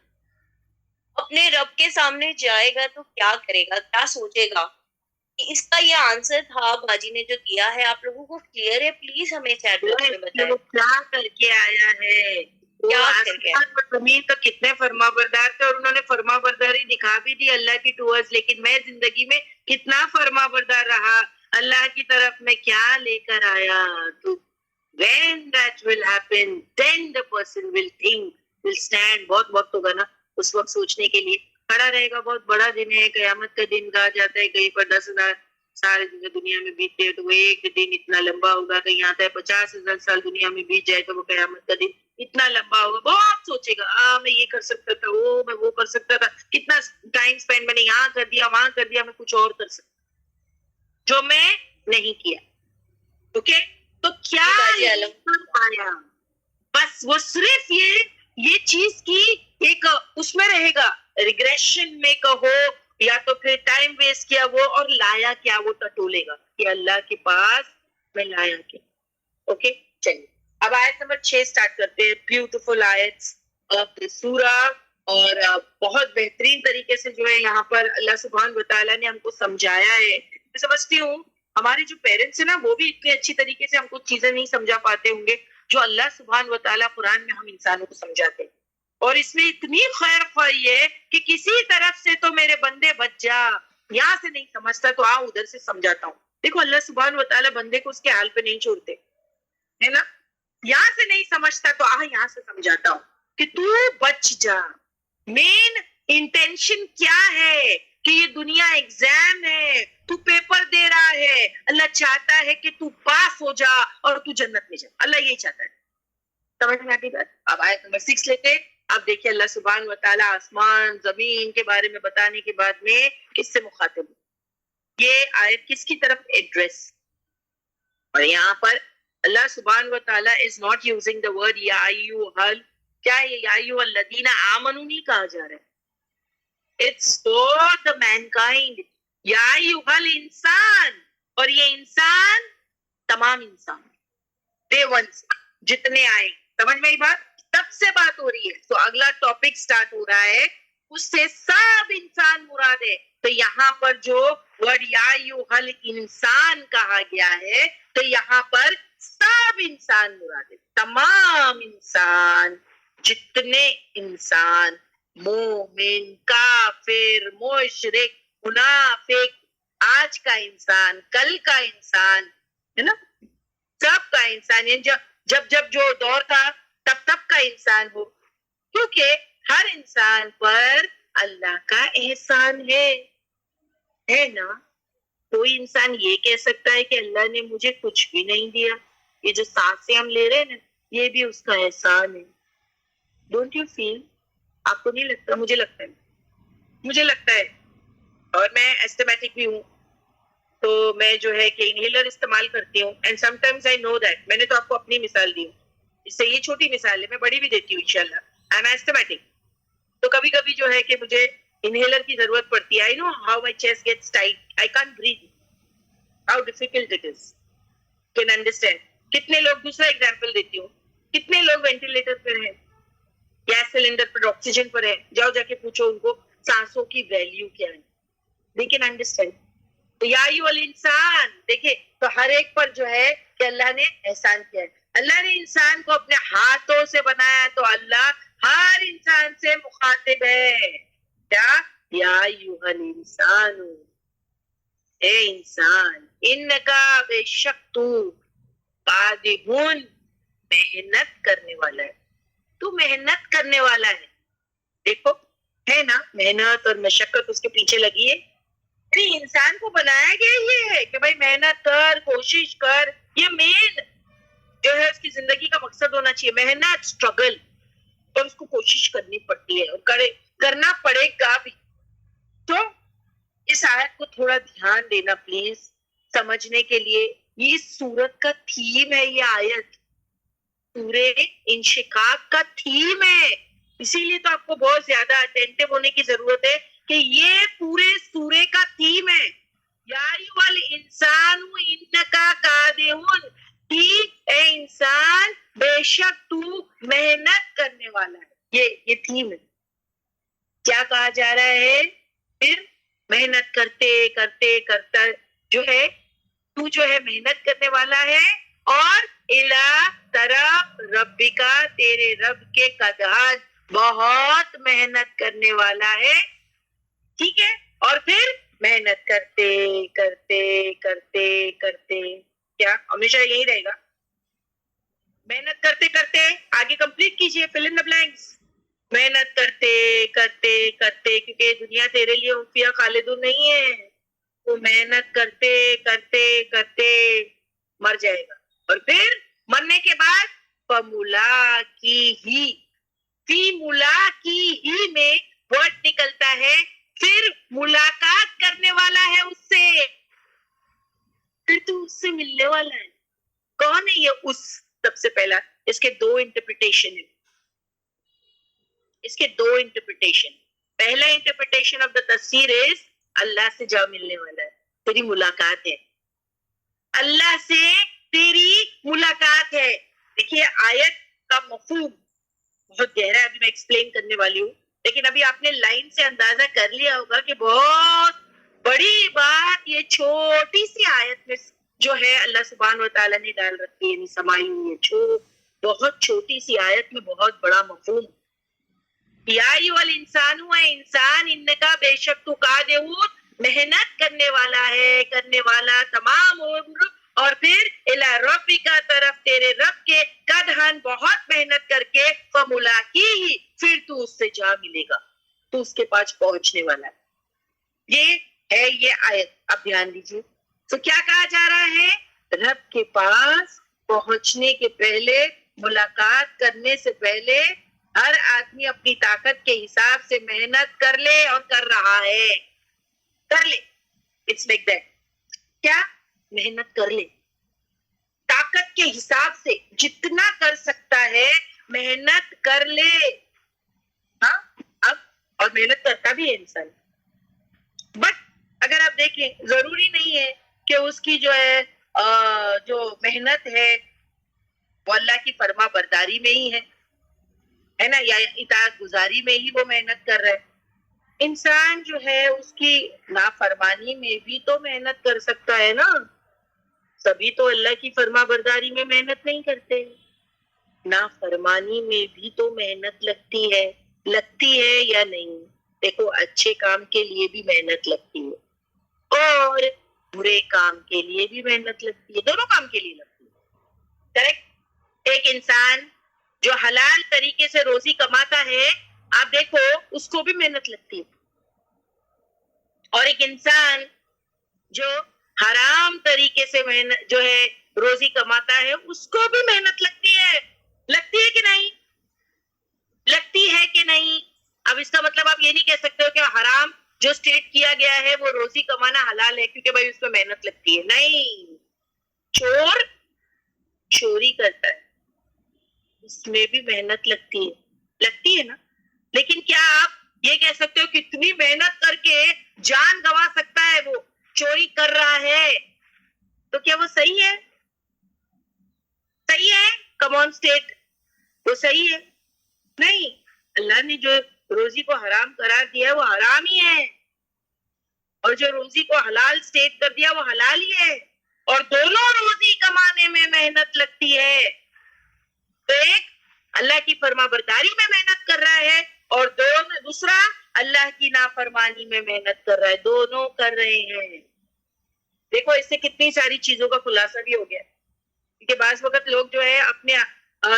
Speaker 1: اپنے رب کے سامنے جائے گا تو کیا کرے گا, کیا سوچے گا. اس کا یہ آنسر تھا باجی نے جو دیا ہے, آپ لوگوں کو کلیئر ہے؟ پلیز ہمیں چیٹ باکس میں بتائیں
Speaker 3: وہ کیا کر کے آیا ہے,
Speaker 1: کیا کر کے.
Speaker 3: زمین تو کتنے فرما بردار تھے اور انہوں نے فرما برداری دکھا بھی دی اللہ کی ٹورز. لیکن میں زندگی میں کتنا فرما بردار رہا, اللہ کی طرف میں کیا لے کر آیا. تو when that will happen then the person will think, will stand. بہت وقت ہوگا نا اس وقت سوچنے کے لیے, کھڑا رہے گا. بہت بڑا دن ہے, قیامت کا دن کہا جاتا ہے. کہیں پر 10,000 سارے دنیا میں بیتتے ہیں تو وہ ایک دن اتنا لمبا ہوگا. کہیں آتا ہے 50,000 سال دنیا میں بیت جائے تو وہ قیامت کا دن اتنا لمبا ہوگا. بہت سوچے گا میں یہ کر سکتا تھا, میں وہ کر سکتا تھا, کتنا ٹائم اسپینڈ میں نے یہاں کر دیا, وہاں کر دیا, میں کچھ اور کر سکتا جو میں نہیں کیا. اوکے, تو کیا آیا بس وہ صرف یہ چیز کی ایک اس میں رہے گا, ریگریشن میں کہو یا تو پھر ٹائم ویسٹ کیا وہ, اور لایا کیا وہ ٹٹولے گا کہ اللہ کے پاس میں لایا کیا. اوکے چلیے اب آیت نمبر 6 سٹارٹ کرتے ہیں. بیوٹیفل آیتس آف سورہ, اور بہت بہترین طریقے سے جو ہے یہاں پر اللہ سبحانہ و تعالیٰ نے ہم کو سمجھایا ہے. سمجھتی ہوں ہمارے جو پیرنٹس ہیں نا وہ بھی اتنے اچھی طریقے سے ہم کو چیزیں نہیں سمجھا پاتے ہوں گے جو اللہ سبحانہ و تعالیٰ قرآن میں ہم انسانوں کو سمجھاتے ہیں. اور اس میں اتنی خیر خواہی ہے کہ کسی طرف سے تو میرے بندے بچ جا, یہاں سے نہیں سمجھتا تو ادھر سے سمجھاتا ہوں. دیکھو اللہ سبحانہ و تعالیٰ بندے کو اس کے حال پہ نہیں چھوڑتے, ہے نا. یہاں سے نہیں سمجھتا تو یہاں سے سمجھاتا ہوں کہ تو بچ جا. مین انٹینشن کیا ہے کہ یہ دنیا ایگزام ہے, تو پیپر دے رہا ہے, اللہ چاہتا ہے کہ تو پاس ہو جا اور تو جنت میں جا. اللہ یہی چاہتا ہے. سمجھ میں آتی بات؟ اب آیت نمبر 6 لیتے. اب دیکھیے اللہ سبحانہ و تعالیٰ آسمان زمین کے بارے میں بتانے کے بعد میں کس سے مخاطب ہے. یہ آیت کس کی طرف ایڈریس, اور یہاں پر اللہ سبحانہ و تعالیٰ is not using the word یا ایوہل. کیا ہے یا ایوہ الذین آمنوا نہیں کہا جا رہا ہے. It's for the mankind. یا ایوہ الانسان, اور یہ انسان تمام انسان day one سے جتنے آئے. سمجھ میں آئی بات؟ تب سے بات ہو رہی ہے تو اگلا ٹاپک سٹارٹ ہو رہا ہے, اس سے سب انسان مراد ہے. تو یہاں پر جو ورڈ یا ایوہ الانسان کہا گیا ہے تو یہاں پر سب انسان مراد ہے, تمام انسان, جتنے انسان, مومن, کافر, مشرک, منافق, آج کا انسان, کل کا انسان, ہے نا, سب کا انسان. جب جو دور تھا تب کا انسان ہو, کیونکہ ہر انسان پر اللہ کا احسان ہے نا. کوئی انسان یہ کہہ سکتا ہے کہ اللہ نے مجھے کچھ بھی نہیں دیا, یہ جو سانسیں ہم لے رہے ہیں نا یہ بھی اس کا احسان ہے. Don't you feel? آپ کو نہیں لگتا؟ مجھے لگتا ہے. اور میں ایسٹمیٹک بھی ہوں تو میں جو ہے کہ انہیلر استعمال کرتی ہوں, and sometimes I know that. میں نے تو آپ کو اپنی مثال دی ہوں, اس سے یہ چھوٹی مثال ہے, میں بڑی بھی دیتی ہوں انشاءاللہ. I am asthmatic. تو کبھی کبھی جو ہے کہ مجھے انہیلر کی ضرورت پڑتی ہے. I know how my chest gets tight. I can't breathe. How difficult it is. Can understand. کتنے لوگ, دوسرا ایگزامپل دیتی ہوں, کتنے لوگ وینٹیلیٹر پر ہیں, گیس سلنڈر پر, آکسیجن پر ہیں, جاؤ جا کے پوچھو ان کو سانسوں کی ویلیو کیا ہے. They can understand. تو یا ایوہ الانسان, دیکھیں تو ہر ایک پر جو ہے کہ اللہ نے احسان کیا ہے. اللہ نے انسان کو اپنے ہاتھوں سے بنایا تو اللہ ہر انسان سے مخاطب ہے. کیا؟ یا ایوہ الانسان, اے انسان, انکا بے شک تو قادمون, محنت کرنے والا ہے. تو محنت کرنے والا ہے. دیکھو ہے نا, محنت اور مشقت اس کے پیچھے لگی ہے. انسان کو بنایا گیا یہ ہے کہ بھائی محنت کر, کوشش کر. یہ مین جو ہے اس کی زندگی کا مقصد ہونا چاہیے, محنت, اسٹرگل. اور اس کو کوشش کرنی پڑتی ہے اور کرنا پڑے گا بھی. تو اس آیت کو تھوڑا دھیان دینا پلیز سمجھنے کے لیے. یہ سورت کا تھیم ہے, یہ آیت سورہ انشقاق کا تھیم ہے. اسی لیے تو آپ کو بہت زیادہ اٹینٹو ہونے کی ضرورت ہے کہ یہ پورے سورے کا تھیم ہے. یا ایھا الانسان انکا کادحون, اے انسان بے شک تو محنت کرنے والا ہے. یہ تھیم ہے. کیا کہا جا رہا ہے پھر؟ محنت کرتا جو ہے تو جو ہے محنت کرنے والا ہے, اور الی طرف ربکا, تیرے رب کے قدحان, بہت محنت کرنے والا ہے. ٹھیک ہے, اور پھر محنت کرتے کیا ہمیشہ یہی رہے گا؟ محنت کرتے آگے کمپلیٹ کیجئے, فل ان دی بلینکس. محنت کرتے کیونکہ دنیا تیرے لیے فیہا خالدون نہیں ہے. تو محنت کرتے مر جائے گا, اور پھر مرنے کے بعد فی ملاقیہ میں ورڈ نکلتا ہے, پھر ملاقات کرنے والا ہے اس سے, پھر تو اس سے ملنے والا ہے. کون ہے یہ اس؟ سب سے پہلا اس کے دو انٹرپریٹیشن ہیں. پہلا انٹرپریٹیشن آف دا تفسیر از اللہ سے جا ملنے والا ہے, تیری ملاقات ہے. اللہ سے تیری ملاقات ہے. دیکھیے آیت کا مفہوم بہت گہرا ہے, ابھی میں ایکسپلین کرنے والی ہوں, لیکن ابھی آپ نے لائن سے اندازہ کر لیا ہوگا کہ بہت بڑی بڑی بات یہ چھوٹی سی آیت میں جو ہے اللہ سبحانہ و تعالیٰ نے ڈال رکھی ہے، یعنی سمائی ہوئی ہے، بہت چھوٹی سی آیت میں بہت بڑا مفہوم. یا ایھا الانسان، و انسان، انکا بے شک تو قادر، محنت کرنے والا ہے، کرنے والا تمام عمر، اور پھر الی ربک طرف تیرے رب کے، قدحن بہت محنت کر کے، فملاقیہ پھر تو اس سے جا ملے گا، تو اس کے پاس پہنچنے والا ہے. یہ ہے یہ آیت. اب دھیان دیجیے تو کیا کہا جا رہا ہے؟ رب کے پاس پہنچنے کے پہلے، ملاقات کرنے سے پہلے ہر آدمی اپنی طاقت کے حساب سے محنت کر لے، اور کر رہا ہے. کر لے، اٹس لائک دیٹ. کیا محنت کر لے، طاقت کے حساب سے جتنا کر سکتا ہے محنت کر لے. ہاں اب اور محنت کرتا بھی ہے انسان، بٹ اگر آپ دیکھیں ضروری نہیں ہے کہ اس کی جو ہے جو محنت ہے وہ اللہ کی فرما برداری میں ہی ہے نا، یا اطاعت گزاری میں ہی وہ محنت کر رہا ہے. انسان جو ہے اس کی نافرمانی میں بھی تو محنت کر سکتا ہے نا. سبھی تو اللہ کی فرما برداری میں محنت نہیں کرتے، نافرمانی میں بھی تو محنت لگتی ہے یا نہیں؟ دیکھو اچھے کام کے لیے بھی محنت لگتی ہے اور برے کام کے لیے بھی محنت لگتی ہے، دونوں کام کے لیے لگتی ہے. کریکٹ. ایک انسان جو حلال طریقے سے روزی کماتا ہے، آپ دیکھو اس کو بھی محنت لگتی ہے، اور ایک انسان جو حرام طریقے سے محنت جو ہے روزی کماتا ہے، اس کو بھی محنت لگتی ہے. لگتی ہے کہ نہیں؟ لگتی ہے کہ نہیں؟ اب اس کا مطلب آپ یہ نہیں کہہ سکتے ہو کہ حرام جو اسٹیٹ کیا گیا ہے وہ روزی کمانا حلال ہے کیونکہ بھائی اس میں محنت لگتی ہے. نہیں، چور چوری کرتا ہے، اس میں بھی محنت لگتی ہے نا. لیکن کیا آپ یہ کہہ سکتے ہو کتنی محنت کر کے جان گنوا سکتا ہے وہ چوری کر رہا ہے، تو کیا وہ صحیح ہے؟ صحیح ہے؟ کم آن اسٹیٹ، وہ صحیح ہے؟ نہیں. اللہ نے جو روزی کو حرام قرار دیا وہ حرام ہی ہے، اور جو روزی کو حلال اسٹیٹ کر دیا وہ حلال ہی ہے، اور دونوں روزی کمانے میں محنت لگتی ہے. تو ایک اللہ کی فرما برداری میں محنت کر رہا ہے، اور دوسرا اللہ کی نافرمانی میں محنت کر رہا ہے. دونوں کر رہے ہیں. دیکھو اس سے کتنی ساری چیزوں کا خلاصہ بھی ہو گیا، کیونکہ بعض وقت لوگ جو ہے اپنے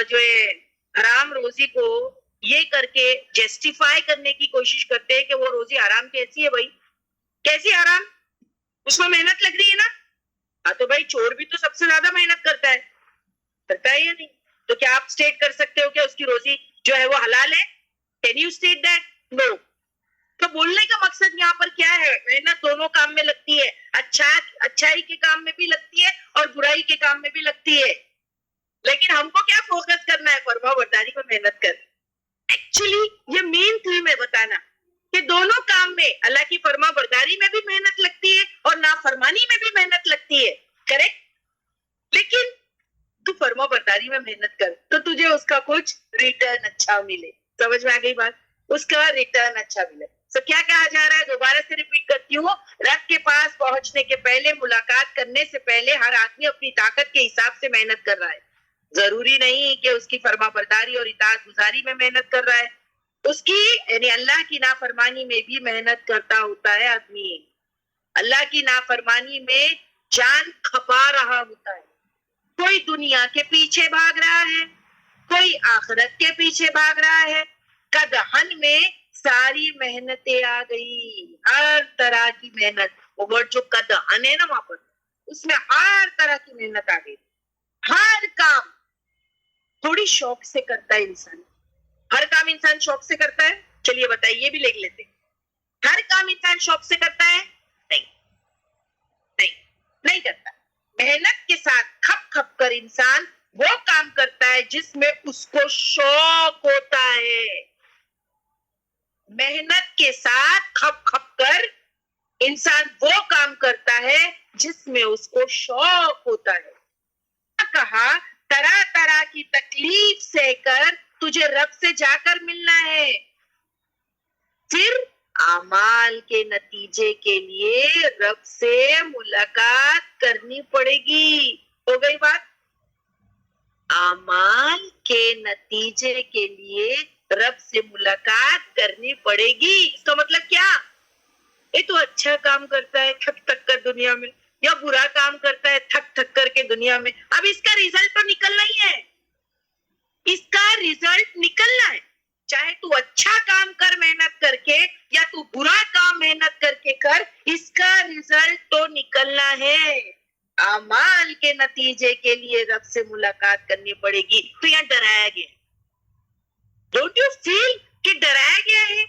Speaker 3: جو ہے حرام روزی کو یہ کر کے جسٹیفائی کرنے کی کوشش کرتے ہیں کہ وہ روزی حرام کیسی ہے. بھائی کیسی حرام؟ اس میں محنت لگ رہی ہے نا. ہاں تو بھائی چور بھی تو سب سے زیادہ محنت کرتا ہے یا نہیں؟ تو کیا آپ اسٹیٹ کر سکتے ہو کہ اس کی روزی جو ہے وہ حلال ہے؟ Can you state that? No. تو بولنے کا مقصد یہاں پر کیا ہے؟ محنت دونوں کام میں لگتی ہے، اچھائی کے کام میں بھی لگتی ہے اور برائی کے کام میں بھی لگتی ہے. لیکن ہم کو کیا فوکس کرنا ہے؟ فرما برداری پر محنت کر. ایکچولی یہ مین تھیم ہے بتانا کہ دونوں کام میں اللہ کی فرما برداری میں بھی محنت لگتی ہے اور نافرمانی میں بھی محنت لگتی ہے. کریکٹ. لیکن تو فرما برداری میں محنت کر تو تجھے اس کا کچھ ریٹرن اچھا ملے. سمجھ میں آ گئی بات؟ اس کا ریٹرن اچھا ملے. تو کیا کہا جا رہا ہے؟ دوبارہ سے ریپیٹ کرتی ہوں، رب کے پاس پہنچنے کے پہلے، ملاقات کرنے سے پہلے ہر آدمی اپنی طاقت کے حساب سے محنت کر رہا ہے. ضروری نہیں کہ اس کی فرما برداری اور اطاعت گزاری میں محنت کر رہا ہے، اس کی یعنی اللہ کی نافرمانی میں بھی محنت کرتا ہوتا ہے آدمی. اللہ کی نافرمانی میں جان کھپا رہا ہوتا ہے. کوئی دنیا کے پیچھے بھاگ رہا ہے، کوئی آخرت کے پیچھے بھاگ رہا ہے. قدحن میں ساری محنتیں آ گئی، ہر طرح کی محنت. وہ ورڈ جو قدحن ہے نا وہاں پر، اس میں ہر طرح کی محنت آ گئی. ہر کام تھوڑی شوق سے کرتا ہے انسان. ہر کام انسان شوق سے کرتا ہے؟ چلیے بتائیے، یہ بھی لکھ لیتے. ہر کام انسان شوق سے کرتا ہے؟ نہیں کرتا. محنت کے ساتھ کھپ کھپ کر انسان وہ کام کرتا ہے جس میں اس کو شوق ہوتا ہے. محنت کے ساتھ کھپ کھپ کر انسان وہ کام کرتا ہے جس میں اس کو شوق ہوتا ہے. کہا طرح طرح کی تکلیف سہ کر تجھے رب سے جا کر ملنا ہے. پھر اعمال کے نتیجے کے لیے رب سے ملاقات کرنی پڑے گی. ہو گئی بات؟ اعمال کے نتیجے کے لیے رب سے ملاقات کرنی پڑے گی. اس کا مطلب کیا؟ یہ تو اچھا کام کرتا ہے تھک تھک کر دنیا میں, یا برا کام کرتا ہے تھک تھک کر کے دنیا میں. اب اس کا ریزلٹ تو نکلنا ہی ہے, اس کا ریزلٹ نکلنا ہے. چاہے تو اچھا کام کر محنت کر کے, یا تو برا کام محنت کر کے کر, اس کا ریزلٹ تو نکلنا ہے. اعمال کے نتیجے کے لیے رب سے ملاقات کرنی پڑے گی. تو یہاں ڈرایا گیا, ڈونٹ یو فیل کہ ڈرایا گیا ہے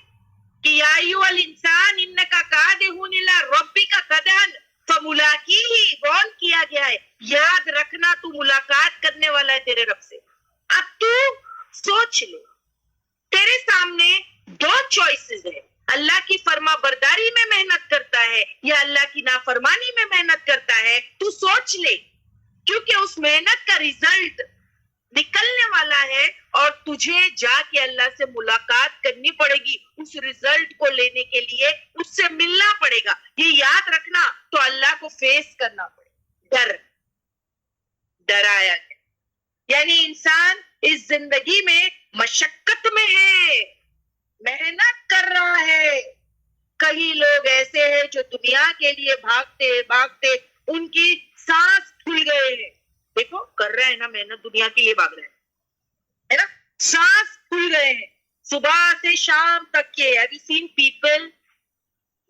Speaker 3: کہ یا ایھا الانسان انک کادح الی ربک کدحا فملاقیہ. وارن کیا گیا ہے, یاد رکھنا تو ملاقات کرنے والا ہے تیرے رب سے. اب تو سوچ لے, تیرے سامنے دو چوائسز ہے, اللہ کی فرما برداری میں محنت کرتا ہے یا اللہ کی نافرمانی میں محنت کرتا ہے. تو سوچ لے, کیونکہ اس محنت کا ریزلٹ نکلنے والا ہے اور تجھے جا کے اللہ سے ملاقات کرنی پڑے گی. اس ریزلٹ کو لینے کے لیے اس سے ملنا پڑے گا. یہ یاد رکھنا, تو اللہ کو فیس کرنا پڑے گا. ڈرایا گیا, یعنی انسان اس زندگی میں مشقت میں ہے, محنت کر رہا ہے. کئی لوگ ایسے ہیں جو دنیا کے لیے بھاگتے بھاگتے ان کی سانس پھول گئے ہیں. دیکھو کر رہے ہیں نا محنت, دنیا کے لیے بھاگ رہے ہیں نا, سانس پھول گئے ہیں صبح سے شام تک کے. Have you seen people?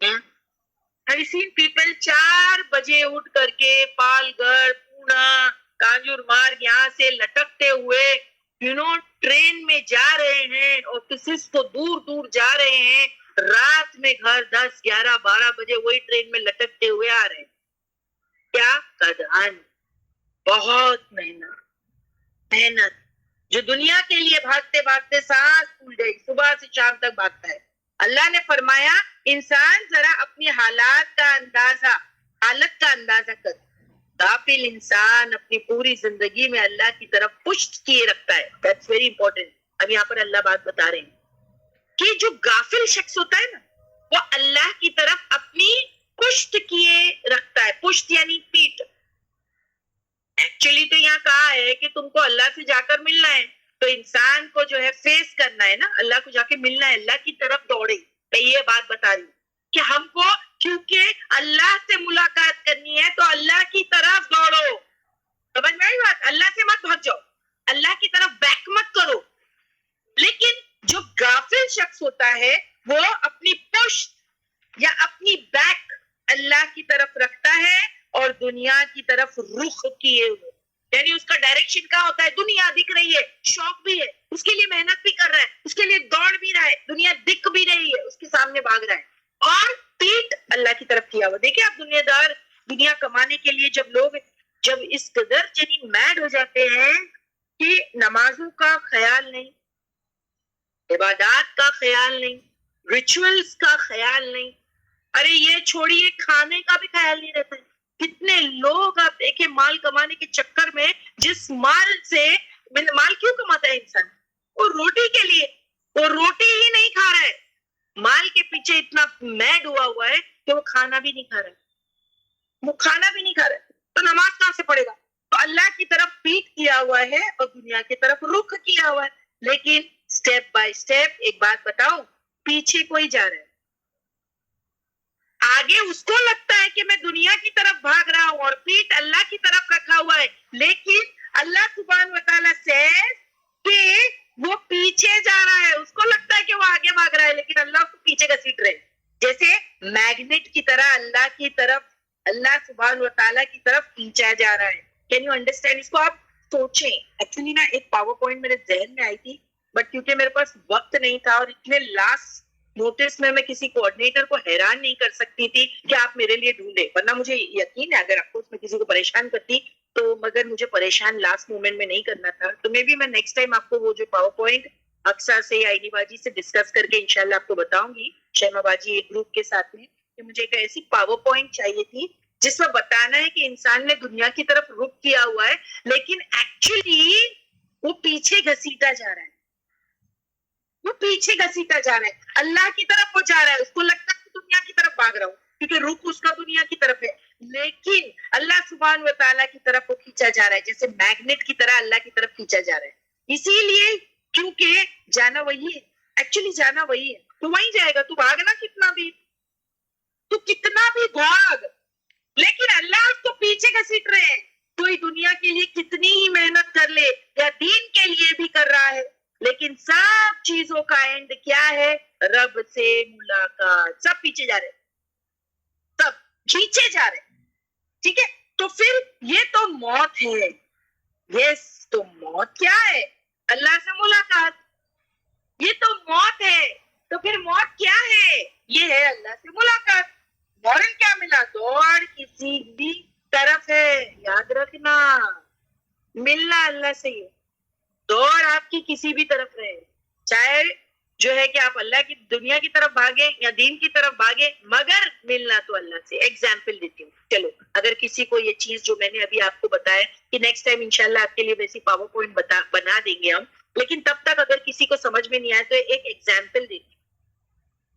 Speaker 3: Have you seen people 4 بجے اٹھ کر کے پال گڑھ, پونا, کانجور مارگ یہاں سے لٹکتے ہوئے ٹرین میں جا رہے ہیں, آفیسز تو دور دور جا رہے ہیں, رات میں گھر 10, 11, 12 بجے وہی ٹرین میں لٹکتے ہوئے آ رہے ہیں. کیا قدحن, بہت محنت. جو دنیا کے لیے بھاگتے بھاگتے سانس پھول گئی, صبح سے شام تک بھاگتا ہے. اللہ نے فرمایا انسان ذرا اپنی حالت کا اندازہ کر. غافل انسان اپنی پوری زندگی میں اللہ کی طرف پشت کیے رکھتا ہے. That's very important. اب یہاں پر اللہ بات بتا رہے ہیں کہ جو غافل شخص ہوتا ہے نا, وہ اللہ کی طرف اپنی پشت کیے رکھتا ہے. پشت یعنی پیٹ. ایکچولی تو یہاں کہا ہے کہ تم کو اللہ سے جا کر ملنا ہے, تو انسان کو جو ہے فیس کرنا ہے نا, اللہ کو جا کے ملنا ہے, اللہ کی طرف دوڑے. میں یہ بات بتا رہی ہوں کہ ہم کو کیونکہ اللہ سے ملاقات کرنی ہے تو اللہ کی طرف دوڑو. سمجھ میں آئی بات؟ اللہ سے مت بھاگ جاؤ, اللہ کی طرف بیک مت کرو. لیکن جو غافل شخص ہوتا ہے وہ اپنی پشت یا اپنی بیک اللہ کی طرف رکھتا ہے اور دنیا کی طرف رخ کیے ہوئے. یعنی اس کا ڈائریکشن کیا ہوتا ہے؟ دنیا دکھ رہی ہے, شوق بھی ہے, اس کے لیے محنت بھی کر رہا ہے, اس کے لیے دوڑ بھی رہا ہے, دنیا دکھ بھی رہی ہے, اس کے سامنے بھاگ رہا ہے, اور پیٹ اللہ کی طرف کیا ہوا. دیکھیں آپ دنیا دار, دنیا کمانے کے لیے جب اس قدر یعنی میڈ ہو جاتے ہیں کہ نمازوں کا خیال نہیں, عبادات کا خیال نہیں, ریچولز کا خیال نہیں. ارے یہ چھوڑیے, کھانے کا بھی خیال نہیں رہتا ہے. کتنے لوگ آپ دیکھیں مال کمانے کے چکر میں, جس مال سے مال کیوں کماتا ہے انسان؟ وہ روٹی کے لیے, وہ روٹی ہی نہیں کھا رہا ہے, مال کے پیچھے اتنا میڈ ہوا ہے کہ وہ کھانا بھی نہیں کھا رہا ہے, تو نماز کہاں سے پڑھے گا؟ تو اللہ کی طرف پیٹ کیا ہوا ہے اور دنیا کی طرف رخ کیا ہوا ہے. لیکن سٹیپ بائی سٹیپ ایک بات بتاؤ, پیچھے کوئی جا رہا ہے, آگے اس کو لگتا ہے کہ میں دنیا کی طرف بھاگ رہا ہوں اور پیٹ اللہ کی طرف رکھا ہوا ہے. لیکن اللہ سبحانہ و تعالیٰ سے کہ وہ پیچھے جا رہا ہے, اس کو لگتا ہے کہ وہ آگے بھاگ رہا ہے, لیکن اللہ کو پیچھے گھسیٹ رہے, جیسے میگنیٹ کی طرح اللہ کی طرف, اللہ سبحانہ و تعالیٰ کی طرف کھینچا جا رہا ہے. Can you understand? اس کو آپ سوچیں. ایکچولی نا ایک پاور پوائنٹ میرے ذہن میں آئی تھی, بٹ کیونکہ میرے پاس وقت نہیں تھا اور اتنے لاسٹ نوٹس میں کسی کوآرڈینیٹر کو حیران نہیں کر سکتی تھی کہ آپ میرے لیے ڈھونڈے, ورنہ مجھے یقین ہے اگر آپ کو اس میں کسی کو پریشان کرتی تو, مگر مجھے پریشان لاسٹ مومنٹ میں نہیں کرنا تھا. تو میں نیکسٹ ٹائم آپ کو وہ جو پاور پوائنٹ اکثر سے یا آئی باجی سے ڈسکس کر کے انشاءاللہ آپ کو بتاؤں گی, شیما باجی ایک گروپ کے ساتھ میں, کہ مجھے ایک ایسی پاور پوائنٹ چاہیے تھی جس میں بتانا ہے کہ انسان نے دنیا کی طرف رخ کیا ہوا ہے, لیکن ایکچولی وہ پیچھے گھسیٹا جا رہا ہے. وہ پیچھے گھسیٹا جا رہا ہے، اللہ کی طرف وہ جا رہا ہے، اس کو لگتا ہے کہ دنیا کی طرف بھاگ رہا ہوں کیونکہ رخ اس کا دنیا کی طرف ہے، لیکن اللہ سبحانہ و تعالیٰ کی طرف وہ کھینچا جا رہا ہے، جیسے میگنیٹ کی طرح اللہ کی طرف کھینچا جا رہا ہے. اسی لیے کیونکہ جانا وہی ہے، ایکچولی جانا وہی ہے، تو وہیں جائے گا. تو بھاگنا کتنا بھی، تو کتنا بھی بھاگ، لیکن اللہ اس کو پیچھے گھسیٹ رہے ہیں. کوئی دنیا کے لیے کتنی ہی محنت کر لے یا دین کے لیے بھی کر رہا ہے، لیکن سب چیزوں کا اینڈ کیا ہے؟ رب سے ملاقات. سب پیچھے جا رہے، سب پیچھے جا رہے. ٹھیک ہے، تو پھر یہ تو موت ہے. یس، تو موت کیا ہے؟ اللہ سے ملاقات. یہ تو موت ہے، تو پھر موت کیا ہے؟ یہ ہے اللہ سے ملاقات. فوراً کیا ملا؟ دوڑ کسی بھی طرف ہے، یاد رکھنا. ملنا اللہ سے ہے، دوڑ آپ کی کسی بھی طرف رہے، چاہے جو ہے کہ آپ اللہ کی دنیا کی طرف بھاگے یا دین کی طرف بھاگے، مگر ملنا تو اللہ سے. ایگزامپل دیتی ہوں. چلو، اگر کسی کو یہ چیز جو میں نے ابھی آپ کو بتایا کہ نیکسٹ ٹائم انشاءاللہ آپ کے لیے ویسی پاور پوائنٹ بنا دیں گے ہم، لیکن تب تک اگر کسی کو سمجھ میں نہیں آئے تو ایک ایگزامپل دیتی ہوں،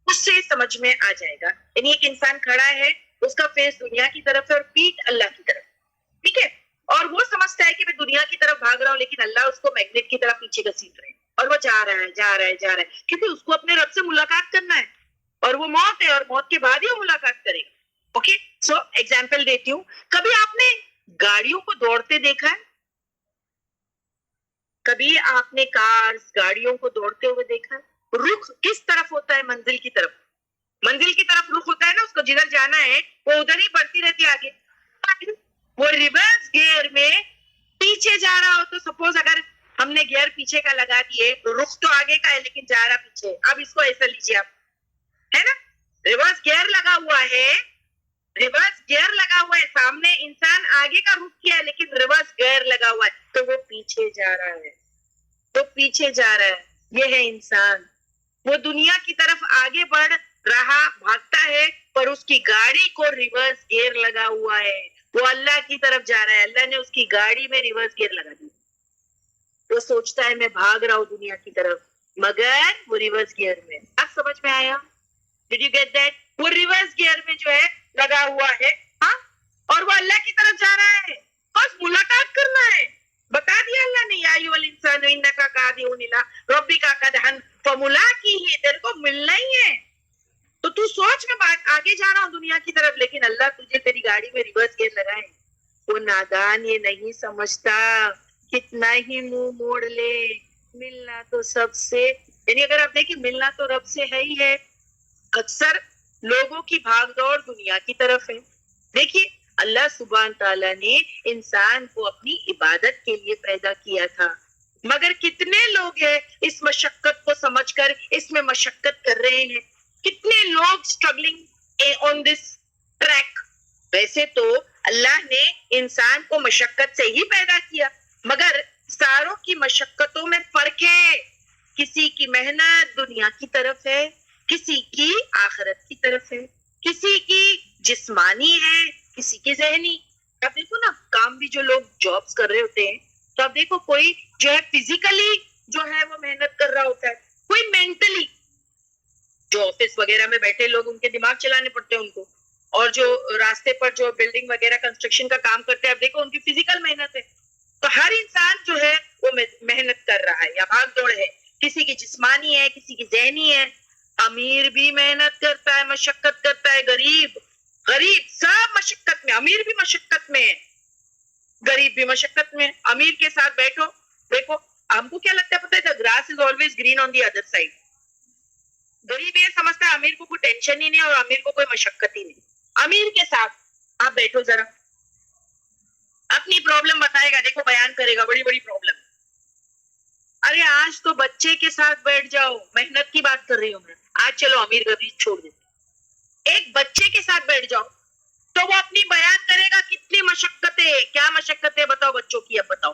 Speaker 3: اس سے سمجھ میں آ جائے گا. یعنی ایک انسان کھڑا ہے، اس کا فیس دنیا کی طرف ہے اور پیٹھ اللہ کی طرف. ٹھیک ہے، اور وہ سمجھتا ہے کہ میں دنیا کی طرف بھاگ رہا ہوں، لیکن اللہ اس کو میگنیٹ کی طرف پیچھے گھسیٹ رہے ہیں، اور وہ جا رہا ہے جا رہا ہے جا رہا ہے، کیونکہ اس کو اپنے رب سے ملاقات کرنا ہے، اور وہ موت ہے، اور موت کے بعد ہی وہ ملاقات کرے گا. اوکے، سو ایگزامپل دیتی ہوں. کبھی آپ نے گاڑیوں کو دوڑتے دیکھا ہے؟ کبھی آپ نے کارز گاڑیوں کو دوڑتے ہوئے دیکھا ہے؟ رخ کس طرف ہوتا ہے؟ منزل کی طرف. منزل کی طرف رخ ہوتا ہے نا، اس کو جدھر جانا ہے وہ ادھر ہی بڑھتی رہتی ہے آگے. وہ ریورس گیئر میں پیچھے جا رہا ہو تو سپوز اگر ہم نے گیئر پیچھے کا لگا دیے تو رخ تو آگے کا ہے لیکن جا رہا پیچھے. اب اس کو ایسا لیجیے آپ، ہے نا، ریورس گیئر لگا ہوا ہے، ریورس گیئر لگا ہوا ہے، سامنے انسان آگے کا رخ کیا ہے لیکن ریورس گیئر لگا ہوا ہے، تو وہ پیچھے جا رہا ہے، تو پیچھے جا رہا ہے. یہ ہے انسان، وہ دنیا کی طرف آگے بڑھ رہا بھاگتا ہے، پر اس کی گاڑی کو ریورس گیئر لگا ہوا ہے. وہ اللہ کی طرف جا رہا ہے، اللہ نے اس کی گاڑی میں ریورس گیئر لگا دی. وہ سوچتا ہے میں بھاگ رہا ہوں دنیا کی طرف، مگر وہ ریورس گیئر میں. اب سمجھ میں آیا؟ Did you get that? وہ ریورس گیئر میں جو ہے لگا ہوا ہے، ہاں، اور وہ اللہ کی طرف جا رہا ہے، بس ملاقات کرنا ہے. بتا دیا اللہ نے، یا ایھا الانسان انک کادح الی ربک کدحا فملاقیہ، تیرے کو ملنا ہی ہے. تو تو سوچ میں آگے جا رہا ہوں دنیا کی طرف، لیکن اللہ تجھے تیری گاڑی میں ریورس گیئر لگائے. وہ نادان یہ نہیں سمجھتا، کتنا ہی منہ موڑ لے، ملنا تو سب سے، یعنی اگر آپ دیکھیں ملنا تو رب سے ہے ہی ہے. اکثر لوگوں کی بھاگ دوڑ دنیا کی طرف ہے. دیکھیے، اللہ سبحانہ تعالیٰ نے انسان کو اپنی عبادت کے لیے پیدا کیا تھا، مگر کتنے لوگ ہیں اس مشقت کو سمجھ کر اس میں مشقت کر رہے ہیں. کتنے لوگ اسٹرگلنگ آن دس ٹریک. ویسے تو اللہ نے انسان کو مشقت سے ہی پیدا کیا، مگر ساروں کی مشقتوں میں فرق ہے. کسی کی محنت دنیا کی طرف ہے، کسی کی آخرت کی طرف ہے، کسی کی جسمانی ہے، کسی کی ذہنی. اب دیکھو نا، کام بھی جو لوگ جابس کر رہے ہوتے ہیں، تو اب دیکھو کوئی جو ہے فزیکلی جو ہے وہ محنت کر رہا ہوتا ہے، کوئی مینٹلی، جو آفس وغیرہ میں بیٹھے لوگ ان کے دماغ چلانے پڑتے ہیں ان کو، اور جو راستے پر جو بلڈنگ وغیرہ کنسٹرکشن کا کام کرتے ہیں، اب دیکھو ان کی فزیکل محنت ہے. تو ہر انسان جو ہے وہ محنت کر رہا ہے یا بھاگ دوڑ ہے. کسی کی جسمانی ہے، کسی کی ذہنی ہے. امیر بھی محنت کرتا ہے، مشقت کرتا ہے، غریب سب مشقت میں. امیر بھی مشقت میں ہے، غریب بھی مشقت میں. امیر کے ساتھ بیٹھو، دیکھو ہم کو کیا لگتا ہے پتہ ہے، grass is always green on the other side. غریب یہ سمجھتا ہے امیر کو کوئی ٹینشن ہی نہیں اور امیر کو کوئی مشقت ہی نہیں. امیر کے ساتھ آپ بیٹھو، ذرا اپنی پرابلم بتائے گا، دیکھو بیان کرے گا بڑی بڑی پرابلم. ارے آج تو بچے کے ساتھ بیٹھ جاؤ، محنت کی بات کر رہی ہوں میں. آج چلو امیر غریب چھوڑ دیتے، ایک بچے کے ساتھ بیٹھ جاؤ تو وہ اپنی بیان کرے گا کتنی مشقتیں. کیا مشقتیں بتاؤ بچوں کی؟ اب بتاؤ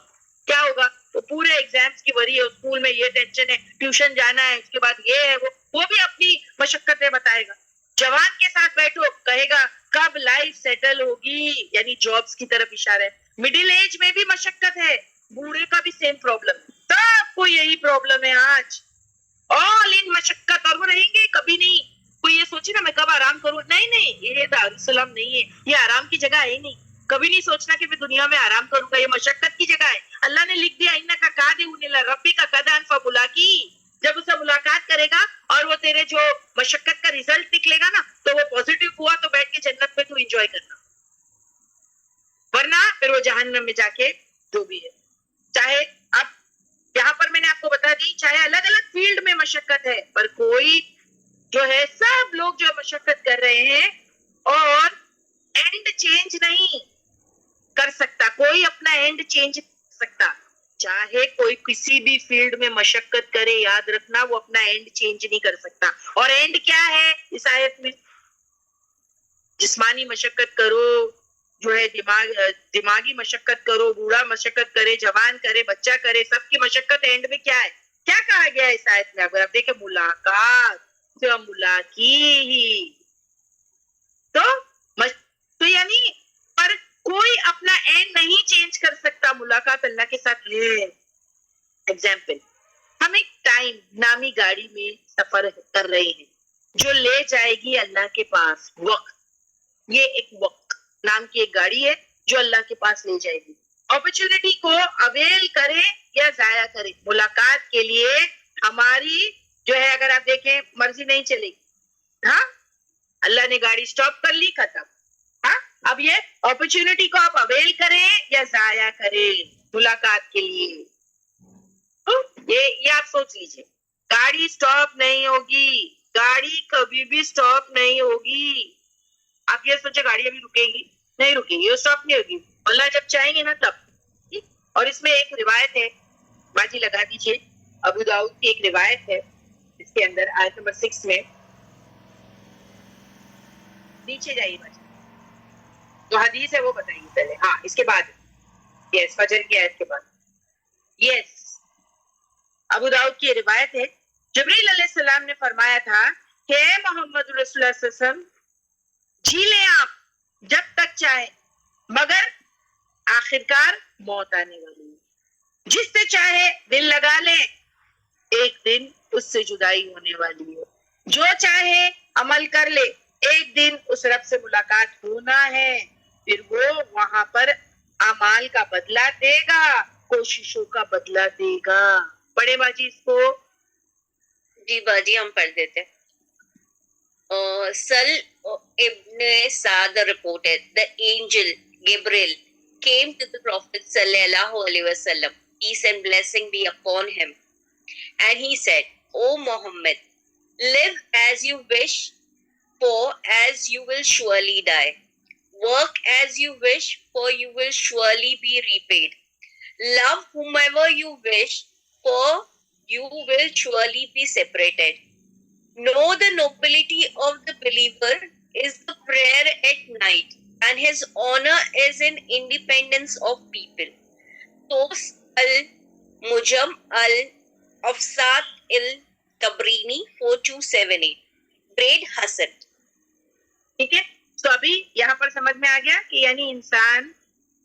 Speaker 3: کیا ہوگا. وہ پورے ایگزامس کی وری ہے، اسکول میں یہ ٹینشن ہے، ٹیوشن جانا ہے، اس کے بعد یہ ہے وہ بھی اپنی مشقتیں بتائے گا. جوان کے ساتھ بیٹھو، کہے گا کب لائف سیٹل ہوگی، یعنی جابس کی طرف اشارہ ہے. مڈل ایج میں بھی مشقت ہے، بوڑھے کا بھی سیم پرابلم ہے، سب کو یہی پرابلم ہے آج. آل ان مشقت، اور وہ رہیں گے کبھی نہیں کوئی یہ سوچے نا میں کب آرام کروں، نہیں یہ دارالسلام نہیں ہے، یہ آرام کی جگہ ہے نہیں. کبھی نہیں سوچنا کہ میں دنیا میں آرام کروں گا، یہ مشقت کی جگہ ہے. اللہ نے لکھ دیا انکا قادر الی ربک قدحا فملاقیہ، جب اسے ملاقات کرے گا اور وہ تیرے جو مشقت کا ریزلٹ نکلے گا نا تو وہ پازیٹیو ہوا تو بیٹھ کے جنت میں تو انجوائے کرنا، ورنہ پھر وہ جہنم میں جا کے جو بھی ہے. چاہے اب یہاں پر میں نے آپ کو بتا دی، چاہے الگ الگ فیلڈ میں مشقت ہے، پر کوئی جو ہے سب لوگ جو مشقت کر رہے ہیں اور اینڈ چینج نہیں کر سکتا، کوئی اپنا اینڈ چینج کر سکتا. چاہے کوئی کسی بھی فیلڈ میں مشقت کرے، یاد رکھنا وہ اپنا اینڈ چینج نہیں کر سکتا. اور اینڈ کیا ہے اس آیت میں؟ جسمانی مشقت کرو، جو ہے دماغی مشقت کرو، بوڑھا مشقت کرے، جوان کرے، بچہ کرے، سب کی مشقت اینڈ میں کیا ہے؟ کیا کہا گیا ہے اس آیت میں؟ اگر آپ دیکھیں ملاقات سے ملاقی ہی تو یعنی پر کوئی اپنا اینڈ نہیں چینج کر سکتا، ملاقات اللہ کے ساتھ ہے. ایگزامپل، ہم ایک ٹائم نامی گاڑی میں سفر کر رہے ہیں جو لے جائے گی اللہ کے پاس. وقت، یہ ایک وقت نام کی ایک گاڑی ہے جو اللہ کے پاس لے جائے گی. اپرچونٹی کو اویل کرے یا ضائع کرے، ملاقات کے لیے ہماری جو ہے اگر آپ دیکھیں مرضی نہیں چلے گی. ہاں اللہ نے گاڑی سٹاپ کر لی، ختم. ہاں اب یہ اپرچونٹی کو آپ اویل کریں یا ضائع کریں ملاقات کے لیے، یہ آپ سوچ لیجئے. گاڑی سٹاپ نہیں ہوگی، گاڑی کبھی بھی سٹاپ نہیں ہوگی. آپ یہ سوچے گاڑی ابھی رکے گی، نہیں رکے گی، وہ سٹاپ نہیں ہوگی. اللہ جب چاہیں گے نا تب. اور اس میں ایک روایت ہے، باجی لگا دیجئے، ابو داؤد کی ایک روایت ہے، اس کے اندر آیت نمبر 6 میں، نیچے جائیے باجی، جو حدیث ہے وہ بتائیے پہلے. ہاں اس کے بعد یس فجر کی آیت کے بعد. یس ابو داؤد کی روایت ہے، جبریل علیہ السلام نے فرمایا تھا کہ اے محمد رسول اللہ صلی اللہ علیہ وسلم، جی لیں آپ جب تک چاہے، مگر آخرکار موت آنے والی ہے. جس سے چاہے دل لگا لے، ایک دن اس سے جدائی ہونے والی ہے. جو چاہے عمل کر لے، ایک دن اس رب سے ملاقات ہونا ہے، پھر وہ وہاں پر اعمال کا بدلہ دے گا، کوششوں کا بدلہ دے گا. پڑھے باجی اس کو.
Speaker 1: جی باجی ہم پڑھ دیتے. Sal ibn Sa'd reported the angel Gabriel came to the Prophet sallallahu alaihi wasallam, peace and blessing be upon him, and he said, O Muhammad, live as you wish, for as you will surely die. Work as you wish, for you will surely be repaid. Love whomever you wish, for you will surely be separated. Know the nobility of the believer is the prayer at night, and his honor is in independence of people. Tos al-Mujam al-Afsat al-Tabrini 4278. Grade Hasan.
Speaker 3: ٹھیک ہے، تو ابھی یہاں پر سمجھ میں آ گیا کہ یعنی انسان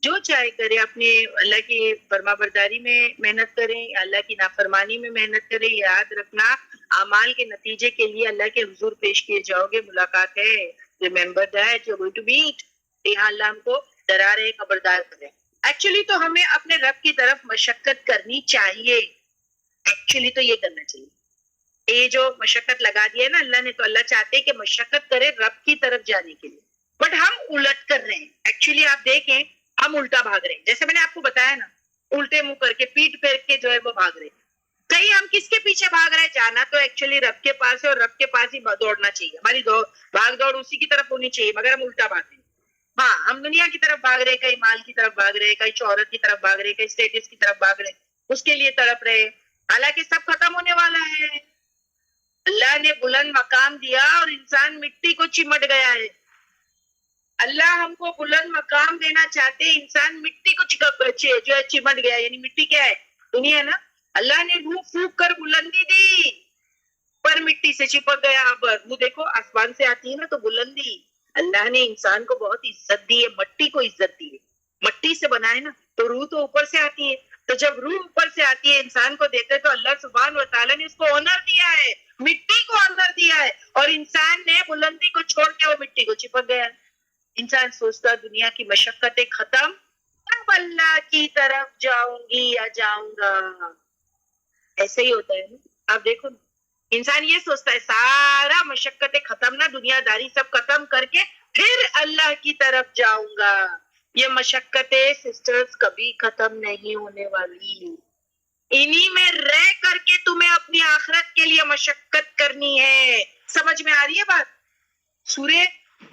Speaker 3: جو چاہے کرے، اپنے اللہ کی فرما برداری میں محنت کرے، اللہ کی نافرمانی میں محنت کرے. یاد رکھنا اعمال کے نتیجے کے لیے اللہ کے حضور پیش کیے جاؤ گے، ملاقات ہے. Remember that you are going to meet. یہاں اللہ ہم کو ڈرا رہے، خبردار کرے. ایکچولی تو ہمیں اپنے رب کی طرف مشقت کرنی چاہیے، ایکچولی تو یہ کرنا چاہیے. یہ جو مشقت لگا دی ہے نا اللہ نے، تو اللہ چاہتے کہ مشقت کرے رب کی طرف جانے کے لیے، بٹ ہم الٹ کر رہے ہیں. ایکچولی آپ دیکھیں ہم الٹا بھاگ رہے ہیں، جیسے میں نے آپ کو بتایا نا، الٹے منہ کر کے پیٹ پھیر کے جو ہے وہ بھاگ رہے ہیں. کہیں ہم کس کے پیچھے بھاگ رہے ہیں؟ جانا تو ایکچولی رب کے پاس ہے، اور رب کے پاس ہی دوڑنا چاہیے. ہماری بھاگ دوڑ اسی کی طرف ہونی چاہیے، مگر ہم الٹا بھاگ رہے ہیں. ہاں ہم دنیا کی طرف بھاگ رہے، کہیں مال کی طرف بھاگ رہے، کہیں شہرت کی طرف بھاگ رہے، کہیں اسٹیٹس کی طرف بھاگ رہے، اس کے لیے تڑپ رہے. حالانکہ سب ختم ہونے والا ہے. اللہ نے بلند مقام دیا اور انسان مٹی کو چمٹ گیا ہے. اللہ ہم کو بلند مقام دینا چاہتے، انسان مٹی کو جو ہے چمٹ گیا. یعنی مٹی کیا ہے؟ دنیا ہے نا. اللہ نے روح پھونک کر بلندی دی، پر مٹی سے چپک گیا. اب وہ دیکھو آسمان سے آتی ہے نا تو بلندی. اللہ نے انسان کو بہت عزت دی ہے، مٹی کو عزت دی ہے. مٹی سے بنائے نا تو روح تو اوپر سے آتی ہے. تو جب روح اوپر سے آتی ہے انسان کو دیتے ہیں تو اللہ سبحانہ و تعالیٰ نے اس کو آنر دیا ہے, مٹی کو آنر دیا ہے, اور انسان نے بلندی کو چھوڑ کے وہ مٹی کو چپک گیا. انسان سوچتا دنیا کی مشقتیں ختم, اب اللہ کی طرف جاؤں گی یا جاؤں گا. ایسے ہی ہوتا ہے نا. آپ دیکھو انسان یہ سوچتا ہے سارا مشقتیں ختم نہ, دنیا داری سب ختم کر کے پھر اللہ کی طرف جاؤں گا. یہ مشقتیں سسٹرز کبھی ختم نہیں ہونے والی. انہی میں رہ کر کے تمہیں اپنی آخرت کے لیے مشقت کرنی ہے. سمجھ میں آ رہی ہے بات؟ سورہ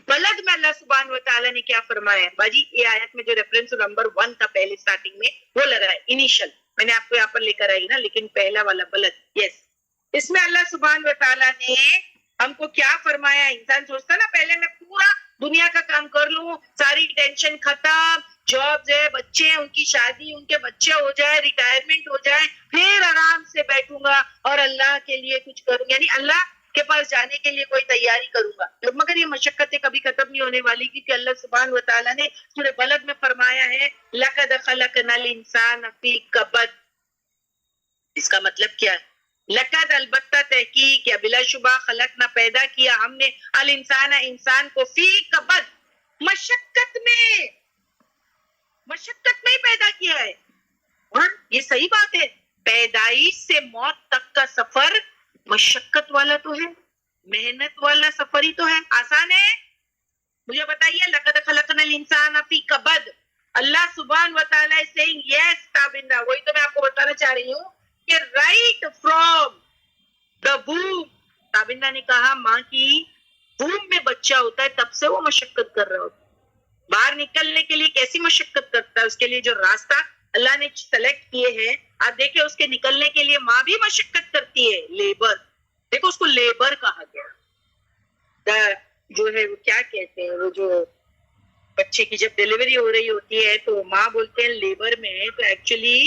Speaker 3: بلد میں اللہ سبحانہ و تعالیٰ نے کیا فرمایا ہے باجی؟ یہ آیت میں جو ریفرنس نمبر 1 تھا پہلے سٹارٹنگ میں, وہ لگا ہے انیشل, میں نے آپ کو یہاں پر لے کر آئی نا, لیکن پہلا والا بلد, یس. اس میں اللہ سبحانہ و تعالیٰ نے ہم کو کیا فرمایا؟ انسان سوچتا نا پہلے میں پورا دنیا کا کام کر لوں, ساری ٹینشن ختم, جاب ہے, بچے ہیں, ان کی شادی, ان کے بچے ہو جائے, ریٹائرمنٹ ہو جائے, پھر آرام سے بیٹھوں گا اور اللہ کے لیے کچھ کروں, یعنی اللہ کے پاس جانے کے لیے کوئی تیاری کروں گا. مگر یہ مشقتیں کبھی ختم نہیں ہونے والی, کیونکہ اللہ سبحانہ و تعالیٰ نے سورہ بلد میں فرمایا ہے لَقَدْ خَلَقْنَا الْإِنسَانَ فِي كَبَدٍ. اس کا مطلب کیا ہے؟ لقد البتہ تحقیق یا بلا شبہ خلقنا پیدا کیا ہم نے الانسان انسان کو فی کبد مشقت میں ہی پیدا کیا ہے. اور یہ صحیح بات ہے, پیدائش سے موت تک کا سفر مشقت والا تو ہے, محنت والا سفر ہی تو ہے. آسان ہے؟ مجھے بتائیے. لقد خلقنا الانسان فی کبد. اللہ سبحانہ و تعالیٰ is saying yes تابندہ, وہی تو میں آپ کو بتانا چاہ رہی ہوں کہ رائٹ فرام دا وomb, تابندہ نے کہا ماں کی وomb میں بچہ ہوتا ہے تب سے وہ مشقت کر رہا ہوتا ہے. باہر نکلنے کے لیے کیسی مشقت کرتا ہے, اس کے لیے جو راستہ اللہ نے سلیکٹ کیے ہیں, آپ دیکھیں اس کے نکلنے کے لیے ماں بھی مشقت کرتی ہے, لیبر. دیکھو اس کو لیبر کہا گیا. جو ہے وہ کیا کہتے ہیں, وہ جو بچے کی جب ڈیلیوری ہو رہی ہوتی ہے تو ماں بولتے ہیں لیبر میں, تو ایکچولی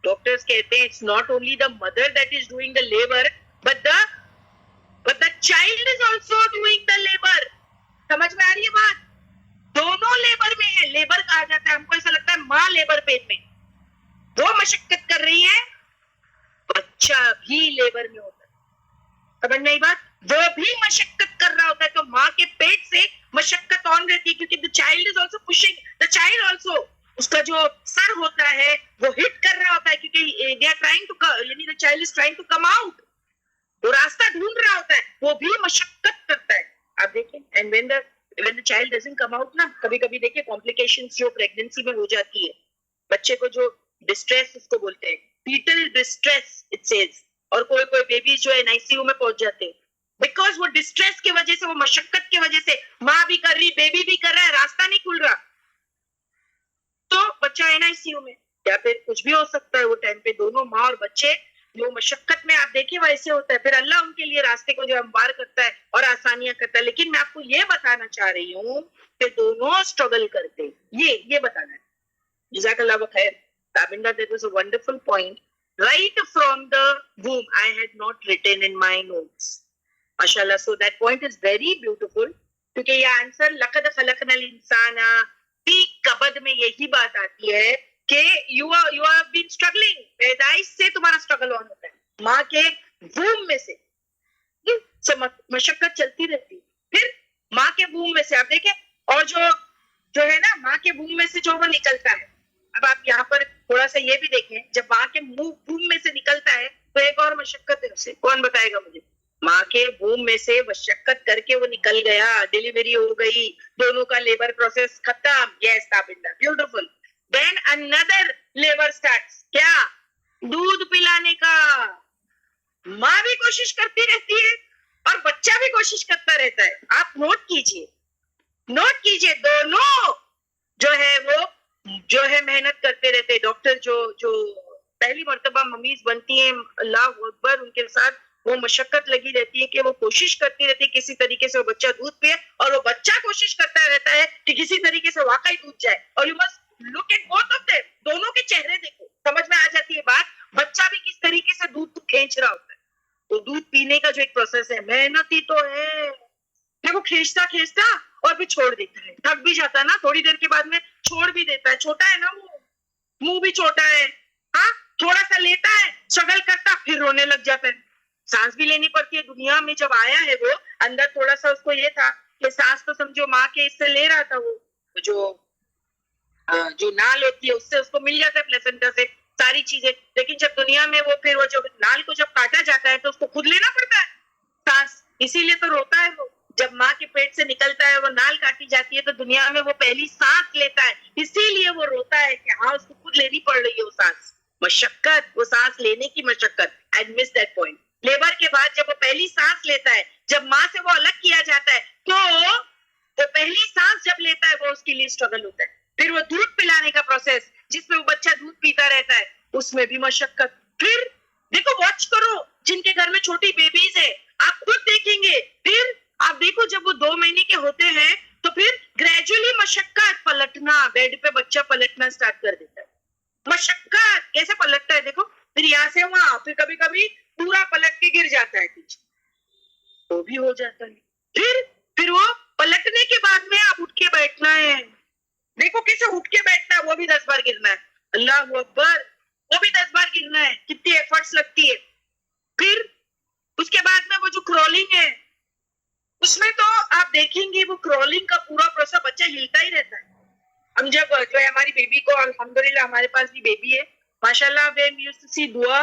Speaker 3: ڈاکٹرز کہتے ہیں it's not only the mother that is doing the labour but the child is also doing the labour. سمجھ میں آ رہی ہے بات؟ دونوں لیبر میں ہے. لیبر کہا جاتا ہے, ہم کو ایسا لگتا ہے ماں لیبر پین میں, وہ مشقت کر رہی ہے, بچہ بھی لیبر میں ہوتا ہے. سمجھ میں آئی بات؟ وہ بھی مشقت کر رہا ہوتا ہے, تو ماں کے پیٹ سے مشقت آن رہتی ہے, کیونکہ the child is also pushing, the child also, اس کا جو سر ہوتا ہے وہ ہٹ کر رہا ہوتا ہے, کیونکہ they are trying to, یعنی the child is trying to come out, وہ راستہ ڈھونڈ رہا ہوتا ہے, وہ بھی مشقت کرتا ہے. آپ دیکھیں and when the child doesn't come out نا, کبھی کبھی دیکھیں complications جو pregnancy میں ہو جاتی ہے, بچے کو جو ڈسٹریس اس کو بولتے ہیں, fetal distress it says, اور کوئی بیبی جو ہے NICU میں پہنچ جاتے ہیں, بیکاز وہ ڈسٹریس کی وجہ سے, وہ مشقت کی وجہ سے, ماں بھی کر رہی, بیبی بھی کر رہا ہے, راستہ نہیں کھل رہا, تو بچہ NICU میں, یا پھر کچھ بھی ہو سکتا ہے وہ ٹائم پہ. دونوں ماں اور بچے جو مشقت میں, آپ دیکھیں ویسے ہوتا ہے, پھر اللہ ان کے لیے راستے کو جو ہموار کرتا ہے اور آسانیاں کرتا ہے. لیکن میں آپ کو یہ بتانا چاہ رہی ہوں کہ دونوں اسٹرگل کرتے, یہ بتانا ہے. جزاک اللہ خیر تابندہ, that was a wonderful point. Right from the womb, I had not written in my notes. MashaAllah, so that point is very beautiful. کیونکہ یہ آنسر لقد خلقنا الانسان فی کبد میں یہی بات آتی ہے کہ you have been struggling. پیدائش سے تمہارا اسٹرگل آن ہوتا ہے, ماں کے womb میں سے مشقت چلتی رہتی. پھر ماں کے womb میں سے آپ دیکھیں, اور جو ہے نا ماں کے womb میں سے جو وہ نکلتا ہے. اب آپ یہاں پر تھوڑا سا یہ بھی دیکھیں, جب ماں کے womb میں سے نکلتا ہے تو ایک اور مشقت ہے اسے, کون بتائے گا مجھے؟ ماں کے womb میں سے مشقت کر کے وہ نکل گیا, ڈیلیوری ہو گئی, دونوں کا لیبر پروسیس ختم. یس تابندہ, بیوٹیفل. دین another لیبر اسٹارٹس, کیا؟ دودھ پلانے کا. ماں بھی کوشش کرتی رہتی ہے اور بچہ بھی کوشش کرتا رہتا ہے. آپ نوٹ کیجئے دونوں جو ہے وہ جو ہے محنت کرتے رہتے. ڈاکٹر جو پہلی مرتبہ ممیز بنتی ہیں, اللہ اکبر, ان کے ساتھ وہ مشقت لگی رہتی ہے کہ وہ کوشش کرتی رہتی ہے کسی طریقے سے وہ بچہ دودھ پیے, اور وہ بچہ کوشش کرتا رہتا ہے کہ کسی طریقے سے واقعی دودھ جائے. اور you must look at both of them, دونوں کے چہرے دیکھو, سمجھ میں آ جاتی ہے بات. بچہ بھی کس طریقے سے دودھ کو کھینچ رہا ہوتا ہے, تو دودھ پینے کا جو ایک پروسیس ہے, محنت ہی تو ہے. وہ کھینچتا اور پھر چھوڑ دیتا ہے, تھک بھی جاتا ہے نا, تھوڑی دیر کے بعد میں چھوڑ بھی دیتا ہے. چھوٹا ہے نا وہ, منہ بھی چھوٹا ہے, ہاں تھوڑا سا لیتا ہے, اسٹرگل کرتا, پھر رونے لگ جاتا ہے. سانس بھی لینی پڑتی ہے. دنیا میں جب آیا ہے وہ اندر تھوڑا سا اس کو یہ تھا کہ سانس تو سمجھو ماں کے اس سے لے رہا تھا, وہ جو نال ہوتی ہے اس سے اس کو مل جاتا ہے پلیسنٹا سے ساری چیزیں. لیکن جب دنیا میں وہ پھر وہ جو نال کو جب کاٹا جاتا ہے تو اس کو خود لینا پڑتا ہے سانس, اسی لیے تو روتا ہے وہ. جب ماں کے پیٹ سے نکلتا ہے وہ نال کاٹی جاتی ہے تو دنیا میں وہ پہلی سانس لیتا ہے, اسی لیے وہ روتا ہے کہ ہاں اس کو خود لینی پڑ رہی ہے وہ سانس. مشقت, وہ سانس لینے کی مشقت. I miss that point. Labour کے بعد جب وہ پہلی سانس لیتا ہے, جب ماں سے وہ الگ کیا جاتا ہے تو وہ پہلی سانس جب لیتا ہے وہ اس کے لیے اسٹرگل ہوتا ہے. پھر وہ دودھ پلانے کا پروسیس جس میں وہ بچہ دودھ پیتا رہتا ہے, اس میں بھی مشقت. پھر دیکھو واچ کرو جن کے گھر میں چھوٹی بیبیز ہے, آپ خود دیکھیں گے. پھر آپ دیکھو جب وہ 2 مہینے کے ہوتے ہیں تو پھر گریجولی مشقت, پلٹنا, بیڈ پہ بچہ پلٹنا اسٹارٹ کر دیتا ہے. مشقت کیسے پلٹتا ہے دیکھو, پھر یہاں سے وہاں, پھر کبھی کبھی پورا پلٹ کے گر جاتا ہے پیچھے, وہ بھی ہو جاتا ہے. پھر وہ پلٹنے کے بعد میں آپ اٹھ کے بیٹھنا ہے. دیکھو کیسے اٹھ کے بیٹھنا ہے, وہ بھی 10 بار گرنا ہے. اللہ اکبر, وہ بھی 10 بار گرنا ہے. کتنی ایفرٹس لگتی ہے. پھر اس کے بعد میں وہ جو کرولنگ ہے اس میں تو آپ دیکھیں گے وہ کرولنگ کا پورا پروسیس, بچہ ہلتا ہی رہتا ہے. ہم جب جو ہے ہماری بیبی کو, الحمدللہ ہمارے پاس بھی بیبی ہے ماشاءاللہ, when we used to see دعا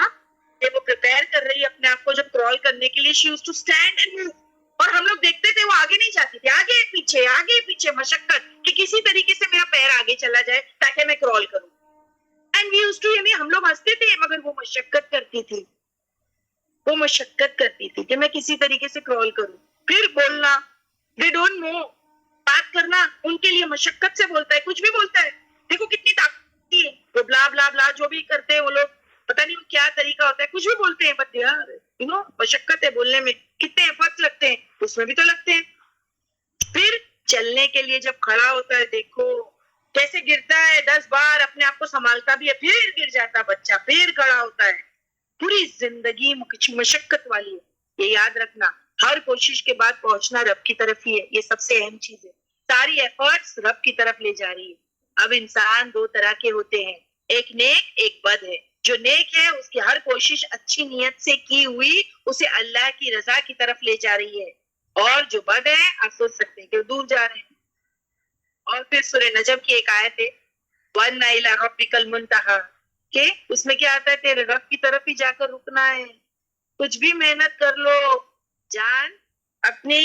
Speaker 3: کہ وہ پریپیئر کر رہی ہے اپنے آپ کو جب کرال کرنے کے لیے, she used to stand and move. اور ہم لوگ دیکھتے تھے وہ آگے نہیں جاتی تھی, آگے پیچھے مشقت کہ کسی طریقے سے میرا پیر آگے چلا جائے تاکہ میں کرال کروں. اینڈ وی یوزڈ ٹو, یعنی ہم لوگ ہنستے تھے مگر وہ مشقت کرتی تھی, وہ مشقت کرتی تھی کہ میں کسی طریقے سے کرال کروں. پھر بولنا, دے ڈونٹ نو, بات کرنا ان کے لیے مشقت سے بولتا ہے, کچھ بھی بولتا ہے. دیکھو کتنی طاقت ہے, وہ بلا بلا بلا جو بھی کرتے ہیں وہ لوگ, پتہ نہیں کیا طریقہ ہوتا ہے, کچھ بھی بولتے ہیں. بٹ یار یو نو مشقت ہے بولنے میں, کتنے ایفرٹس لگتے ہیں اس میں بھی تو لگتے ہیں. پھر چلنے کے لیے جب کھڑا ہوتا ہے دیکھو کیسے گرتا ہے 10 بار, اپنے آپ کو سنبھالتا بھی ہے, پھر گر جاتا بچہ, پھر کھڑا ہوتا ہے. پوری زندگی مشقت والی ہے. یہ یاد رکھنا, ہر کوشش کے بعد پہنچنا رب کی طرف ہی ہے, یہ سب سے اہم چیز ہے. ساری ایفرٹس رب کی طرف لے جا رہی ہے. اب انسان 2 طرح کے ہوتے ہیں, ایک نیک ایک بد ہے. جو نیک ہے اس کی ہر کوشش اچھی نیت سے کی ہوئی اسے اللہ کی رضا کی طرف لے جا رہی ہے, اور جو بد ہے آپ سوچ سکتے ہیں کہ دور جا رہے ہیں. اور پھر سورہ نجم کی ایک آیت ہے, وَأَنَّ إِلَىٰ رَبِّكَ الْمُنتَهَىٰ, کہ اس میں کیا آتا ہے, تیرے رب کی طرف ہی جا کر رکنا ہے. کچھ بھی محنت کر لو, جان اپنی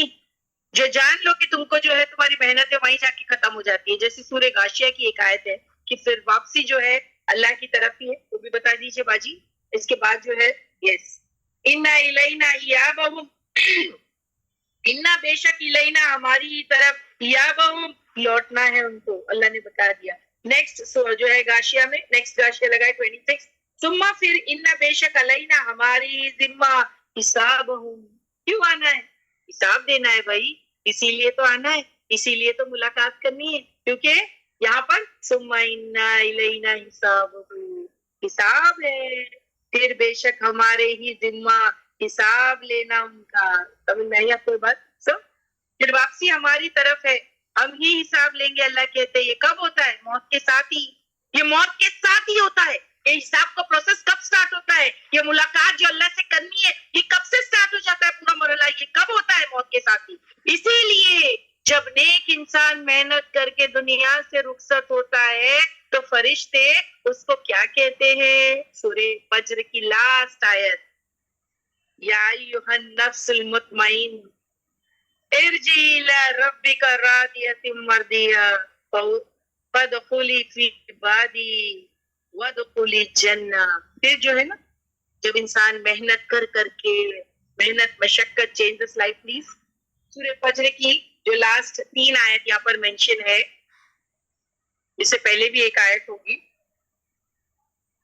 Speaker 3: جو جان لو کہ تم کو جو ہے تمہاری محنت ہے وہیں جا کے ختم ہو جاتی ہے. جیسے سورہ غاشیہ کی ایک آیت ہے کہ پھر واپسی جو ہے اللہ کی طرف ہی ہے, وہ بھی بتا دیجیے باجی. اس کے بعد جو ہے یس اِنَّا إِلَيْنَا إِيَابَهُمْ, اِنَّا بے شک الینا ہماری ہی طرف, ایابہم لوٹنا ہے ان کو, اللہ نے بتا دیا. نیکسٹ جو ہے غاشیہ میں, نیکسٹ غاشیہ لگائے 26, ثم پھر ان بے شک علینا ہماری ذمہ, حسابہم, کیوں آنا ہے, حساب دینا ہے بھائی, اسی لیے تو آنا ہے, اسی لیے تو ملاقات کرنی ہے, کیونکہ یہاں پر ثم ان الینا حسابہم, حساب ہے, پھر بے شک ہمارے ہی ذمہ حساب لینا ان کا. سمجھ میں آئی آپ کو بات سب, پھر واپسی ہماری طرف ہے, ہم ہی حساب لیں گے. اللہ کہتے ہیں یہ کب ہوتا ہے, موت کے ساتھ ہی, یہ موت کے ساتھ ہی ہوتا ہے. یہ حساب کا پروسیس کب سٹارٹ ہوتا ہے, یہ ملاقات جو اللہ سے کرنی ہے یہ کب سے سٹارٹ ہو جاتا ہے پورا مرحلہ, یہ کب ہوتا ہے, موت کے ساتھ ہی. اسی لیے جب نیک انسان محنت کر کے دنیا سے رخصت ہوتا ہے تو فرشتے اس کو کیا کہتے ہیں, سورہ فجر کی لاسٹ آیت, یا ایھا النفس المطمئن ارجعی الی ربک راضیۃ مرضیہ فادخلی فی عبادی وادخلی الجنہ. پھر جو ہے نا جب انسان محنت کر کے, محنت مشقت چینجز لائف پلیز. سورہ فجر کی جو لاسٹ 3 آیت یہاں پر مینشن ہے, اس سے پہلے بھی ایک آیت ہوگی,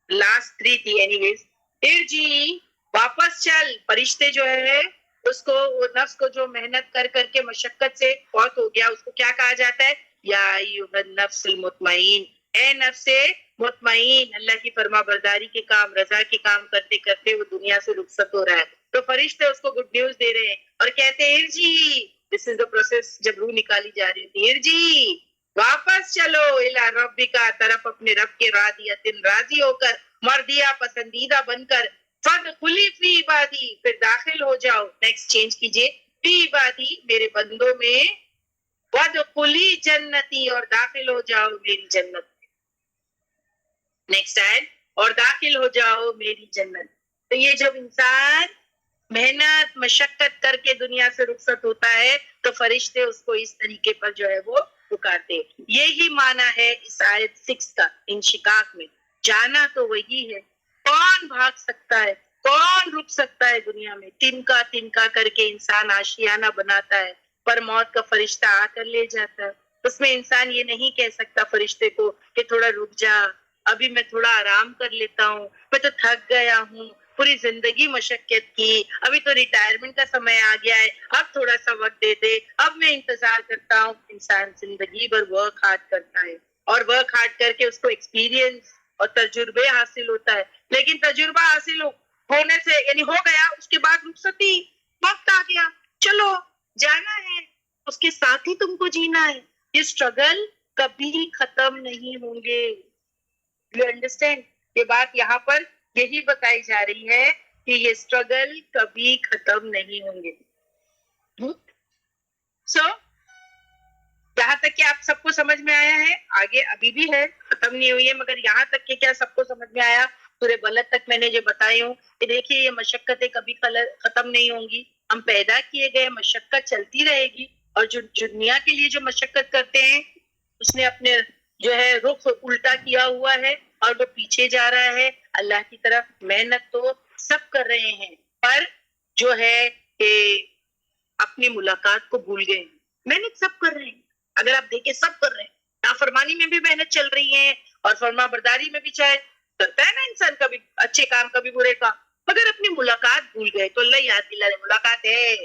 Speaker 3: لاسٹ 3 تھی اینی ویز. ارجعی واپس چل, فرشتے جو ہے اس کو, وہ نفس کو جو محنت کر کے مشقت سے بہت ہو گیا, اس کو کیا کہا جاتا ہے, یا ایھا النفس المطمئن, اے نفس مطمئن, اللہ کی فرما برداری کے کام, رضا کے کام کرتے کرتے وہ دنیا سے رخصت ہو رہا ہے. تو فرشتے اس کو گڈ نیوز دے رہے ہیں اور کہتے ہیں ارجی, دس از دا پروسیس جب روح نکالی جا رہی تھی, ارجی واپس چلو, الی ربک, طرف اپنے رب کے, راضیۃ راضی ہو کر, مردیا پسندیدہ بن کر فادخلی فی عبادی، پھر داخل ہو جاؤ. نیکسٹ چینج کیجئے، فی عبادی میرے بندوں میں، وادخلی جنتی اور داخل ہو جاؤ میری جنت. نیکسٹ آیت، اور داخل ہو جاؤ میری جنت. تو یہ جب انسان محنت مشقت کر کے دنیا سے رخصت ہوتا ہے تو فرشتے اس کو اس طریقے پر جو ہے وہ پکارتے. یہی معنی ہے اس آیت 6 کا انشقاق میں. جانا تو وہی ہے، کون بھاگ سکتا ہے، کون رک سکتا ہے دنیا میں. تنکا تنکا کر کے انسان آشیانہ بناتا ہے، پر موت کا فرشتہ آ کر لے جاتا ہے. اس میں انسان یہ نہیں کہہ سکتا فرشتے کو کہ تھوڑا رک جا، ابھی میں تھوڑا آرام کر لیتا ہوں، میں تو تھک گیا ہوں، پوری زندگی مشقت کی، ابھی تو ریٹائرمنٹ کا سمے آ گیا ہے، اب تھوڑا سا وقت دے دے، اب میں انتظار کرتا ہوں. انسان زندگی بھر ورک ہارڈ کرتا ہے اور ورک ہارڈ کر کے اس کو ایکسپیرینس اور تجربے حاصل ہوتا ہے. لیکن تجربہ حاصل ہونے سے یعنی ہو گیا، اس کے بعد رخصتی، وقت آ گیا، چلو جانا ہے، اس کے ساتھ ہی تم کو جینا ہے. یہ اسٹرگل کبھی ختم نہیں ہوں گے. You understand? یہ بات یہاں پر یہی بتائی جا رہی ہے کہ یہ اسٹرگل کبھی ختم نہیں ہوں گے. سو یہاں تک کہ آپ سب کو سمجھ میں آیا ہے، آگے ابھی بھی ہے، ختم نہیں ہوئی ہے، مگر یہاں تک کہ کیا سب کو سمجھ میں آیا؟ سورہ بلد تک میں نے جو بتائی ہوں کہ دیکھیے یہ مشقتیں کبھی ختم نہیں ہوں گی. ہم پیدا کیے گئے، مشقت چلتی رہے گی، اور جو دنیا کے لیے جو مشقت کرتے ہیں اس نے اپنے جو ہے رخ الٹا کیا ہوا ہے اور وہ پیچھے جا رہا ہے اللہ کی طرف. محنت تو سب کر رہے ہیں، پر جو ہے کہ اپنی ملاقات کو بھول گئے. محنت سب کر رہے ہیں، اگر آپ دیکھیں سب کر رہے ہیں. نافرمانی میں بھی محنت چل رہی ہے اور فرما برداری میں بھی چاہے کرتا ہے نا انسان، کبھی اچھے کام کبھی برے کام، مگر اپنی ملاقات بھول گئے. تو اللہ یاد دلا رہے ملاقات ہے.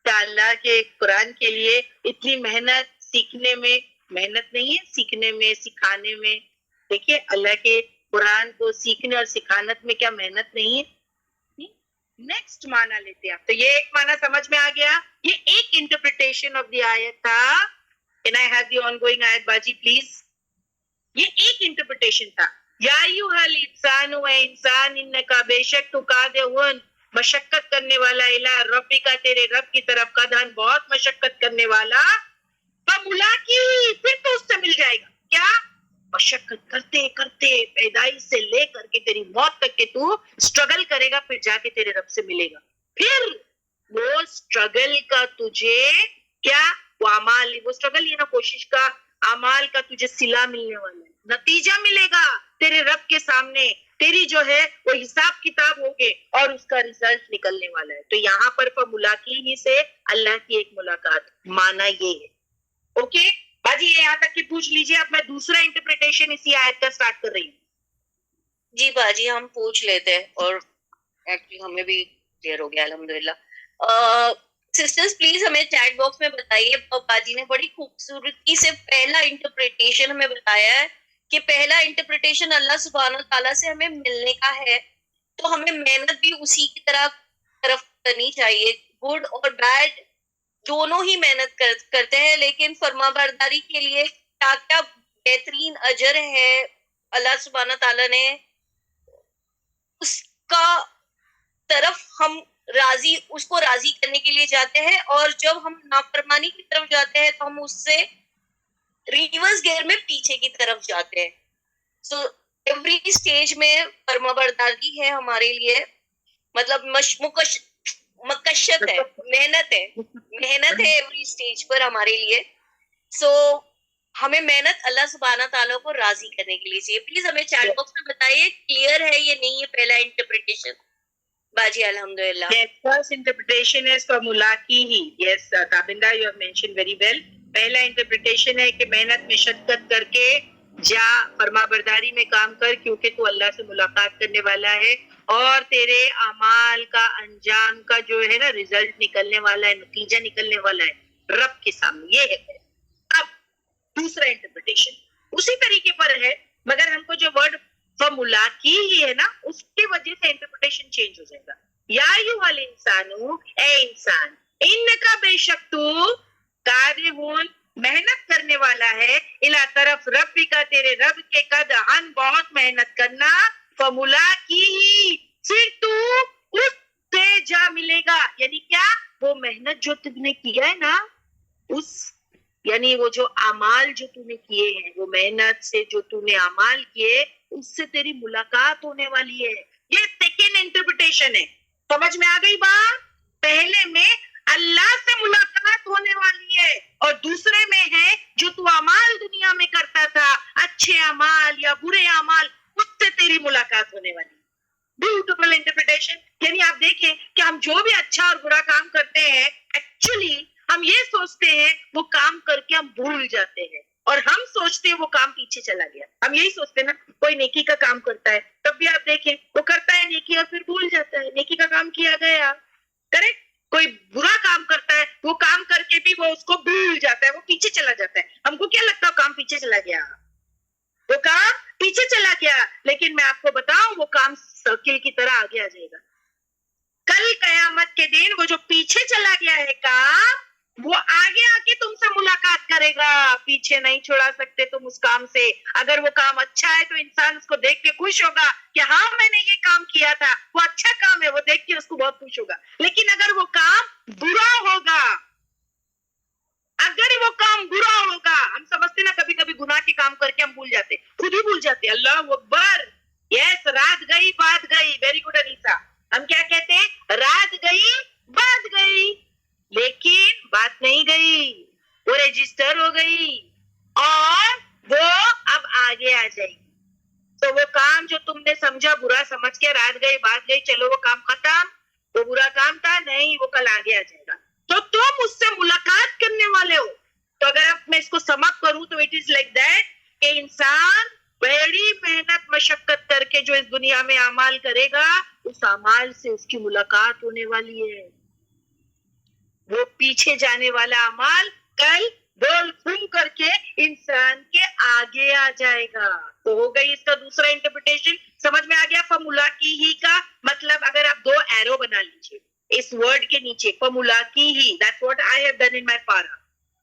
Speaker 3: کیا اللہ کے قرآن کے لیے اتنی محنت سیکھنے میں محنت نہیں ہے؟ سیکھنے میں، سکھانے میں. دیکھیے اللہ کے قرآن کو سیکھنے اور سکھانے میں کیا محنت نہیں ہے؟ نیکسٹ معنی لیتے ہیں. تو یہ ایک معنی سمجھ میں آ گیا. یہ ایک انٹرپریٹیشن آف دی آیت تھا. Can I have the ongoing آیت باجی پلیز؟ یہ ایک انٹرپریٹیشن تھا. یا ایھا الانسان، اے انسان، انکا بے شک تو کادحون، مشقت کرنے والا، الہ ربک، تیرے رب کی طرف، قدحن بہت مشقت کرنے والا، فملاقی، پھر تو اس سے مل جائے گا. کیا؟ مشقت کرتے کرتے پیدائش سے لے کر کے تیری موت تک کے تو اسٹرگل کرے گا، پھر جا کے تیرے رب سے ملے گا. پھر وہ اسٹرگل کا تجھے کیا؟ وہ اعمال، وہ اسٹرگل یہ نا کوشش کا، اعمال کا تجھے صلہ ملنے والا ہے، نتیجہ ملے گا تیرے رب کے سامنے. تیری جو ہے وہ حساب کتاب ہوگے اور اس کا ریزلٹ نکلنے والا ہے. تو یہاں پر ملاقی ہی سے اللہ کی ایک ملاقات، معنی یہ ہے. اوکے باجی، یہ یہاں تک کہ پوچھ لیجئے. اب میں دوسرا انٹرپریٹیشن اسی آیت کا سٹارٹ کر رہی ہوں.
Speaker 1: جی باجی ہم پوچھ لیتے ہیں، اور ایکچولی ہمیں بھی کلیئر ہو گیا الحمدللہ. سسٹرز پلیز ہمیں چیٹ باکس میں بتائیے. باجی نے بڑی خوبصورتی سے پہلا انٹرپریٹیشن ہمیں بتایا ہے کہ پہلا انٹرپریٹیشن اللہ سبحانہ تعالیٰ سے ہمیں ملنے کا ہے، تو ہمیں محنت بھی اسی کی طرف کرنی چاہیے. گڈ اور بیڈ دونوں ہی محنت کرتے ہیں، لیکن فرما برداری کے لیے کیا کیا بہترین اجر ہے اللہ سبحانہ تعالیٰ نے اس کا طرف ہم راضی، اس کو راضی کرنے کے لیے جاتے ہیں، اور جب ہم نافرمانی کی طرف جاتے ہیں تو ہم اس سے ریورس گیئر میں پیچھے کی طرف جاتے ہیں. سو ایوری اسٹیج میں فرما برداری ہے ہمارے لیے، مطلب مکشت ہے، محنت ہے ایوری اسٹیج پر ہمارے لیے. سو ہمیں محنت اللہ سبحانہ تعالیٰ کو راضی کرنے کے لیے چاہیے. پلیز ہمیں چیٹ باکس میں بتائیے کلیئر ہے یہ نہیں ہے پہلا انٹرپریٹیشن باجی؟ الحمدللہ.
Speaker 3: The first interpretation is for ملاقی ہی. Yes, Tabinda, you have mentioned very well. پہلا انٹرپریٹیشن ہے کہ محنت مشقت کر کے جا، فرما برداری میں کام کر، کیونکہ تو اللہ سے ملاقات کرنے والا ہے اور تیرے اعمال کا انجام کا جو ہے نا ریزلٹ نکلنے والا ہے، نتیجہ نکلنے والا ہے رب کے سامنے. یہ ہے. اب دوسرا انٹرپریٹیشن اسی طریقے پر ہے، مگر ہم کو جو ورڈ فملاقی ہی ہے نا، اس کی وجہ سے انٹرپریٹیشن چینج ہو جائے گا. یا ایھا الانسان، اے انسان، انکا بے شک تو کادحون، محنت کرنے والا ہے، الا طرف ربی کا تیرے رب کے قدحن بہت محنت کرنا فملا کی پھر تو اس سے جا ملے گا. یعنی کیا؟ وہ محنت جو تم نے کیا ہے نا اس یعنی وہ جو اعمال جو تو نے کیے ہیں وہ محنت سے جو تو نے اعمال کیے اس سے تیری ملاقات ہونے والی ہے. یہ سیکنڈ انٹرپریٹیشن ہے. سمجھ میں آ گئی بات؟ پہلے میں اللہ سے ملاقات ہونے والی ہے اور دوسرے میں ہے جو تو اعمال دنیا میں کرتا تھا اچھے اعمال یا برے اعمال اس سے تیری ملاقات ہونے والی ہے. Beautiful interpretation. یعنی آپ دیکھیں کہ ہم جو بھی اچھا اور برا کام کرتے ہیں ایکچولی ہم یہ سوچتے ہیں وہ کام کر کے ہم بھول جاتے ہیں اور ہم سوچتے ہیں وہ کام پیچھے چلا گیا. ہم یہی سوچتے ہیں نا کوئی نیکی کا کام کرتا ہے تب بھی آپ دیکھیں وہ کرتا ہے نیکی اور پھر بھول جاتا ہے نیکی کا کام کیا گیا. کریکٹ. کوئی برا کام کرتا ہے وہ کام کر کے بھی وہ اس کو بھول جاتا ہے وہ پیچھے چلا جاتا ہے. ہم کو کیا لگتا ہے کام پیچھے چلا گیا وہ کام پیچھے چلا گیا لیکن میں آپ کو بتاؤں وہ کام سرکل کی طرح آگے آ جائے گا. کل قیامت کے دن وہ جو پیچھے چلا گیا ہے کام وہ آگے آ کے تم سے ملاقات کرے گا. پیچھے نہیں چھوڑا سکتے تم اس کام سے. اگر وہ کام اچھا ہے تو انسان اس کو دیکھ کے خوش ہوگا کہ ہاں میں نے یہ کام کیا تھا وہ اچھا کام ہے وہ دیکھ کے اس کو بہت خوش ہوگا. لیکن اگر وہ کام برا ہوگا ہم سمجھتے نا کبھی کبھی گناہ کے کام کر کے ہم بھول جاتے خود ہی بھول جاتے. اللہ اکبر. یس رات گئی بات گئی. Very good Anisa. ہم کیا کہتے ہیں رات گئی بات گئی لیکن بات نہیں گئی وہ رجسٹر ہو گئی اور وہ اب آگے آ جائے گی. تو وہ کام جو تم نے سمجھا برا سمجھ کے رات گئی بات گئی چلو وہ کام ختم وہ برا کام تھا نہیں وہ کل آگے آ جائے گا تو تم اس سے ملاقات کرنے والے ہو. تو اگر اب میں اس کو سم اپ کروں تو اٹ از لائک دیٹ کہ انسان بڑی محنت مشقت کر کے جو اس دنیا میں اعمال کرے گا اس اعمال سے اس کی ملاقات ہونے والی ہے. وہ پیچھے جانے والا اعمال کل بول گھوم کر کے انسان کے آگے آ جائے گا. تو ہو گئی اس کا دوسرا انٹرپریٹیشن. سمجھ میں آ گیا؟ فمولا کی ہی کا مطلب اگر آپ 2 ایرو بنا لیجیے اس ورڈ کے نیچے فمولا کی ہی. That's what I have done in my para.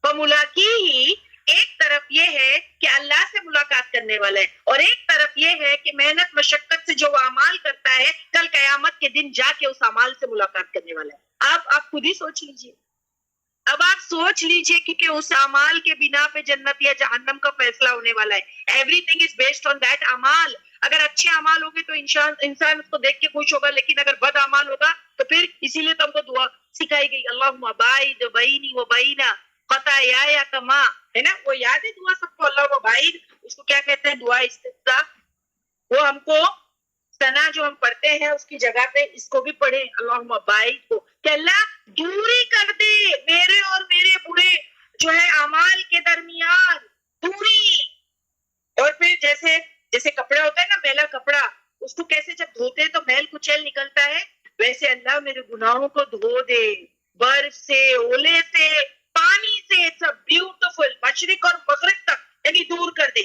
Speaker 3: فمولا کی ہی ایک طرف یہ ہے کہ اللہ سے ملاقات کرنے والا ہے اور ایک طرف یہ ہے کہ محنت مشقت سے جو وہ اعمال کرتا ہے کل قیامت کے دن جا کے اس اعمال سے ملاقات کرنے والا ہے. آپ خود ہی سوچ لیجیے. اب آپ سوچ لیجیے کیونکہ اس اعمال کے بنا پہ جنت یا جہنم کا فیصلہ ہونے والا ہے. Every thing is based on that اعمال. اگر اچھے اعمال ہوگے تو انسان اس کو دیکھ کے خوش ہوگا لیکن اگر بد اعمال ہوگا تو پھر اسی لیے تو ہم کو دعا سکھائی گئی اللہم باعد بینی و بین خطایا کما ہے نا. وہ یاد ہے دعا سب کو اللہم باعد اس کو کیا کہتے ہیں دعا استفتاح. وہ ہم کو سنا جو ہم پڑھتے ہیں اس کی جگہ پہ اس کو بھی پڑھیں اللہم باعد کو کہ اللہ دوری کر دے میرے اور میرے برے جو ہے اعمال کے درمیان دوری. اور پھر جیسے کپڑے ہوتے ہیں نا میلا کپڑا اس کو کیسے جب دھوتے ہیں تو میل کچیل نکلتا ہے ویسے اللہ میرے گناہوں کو دھو دے برف سے اولے سے پانی سے. سب بیوٹیفل مشرق اور مغرب تک یعنی دور کر دے.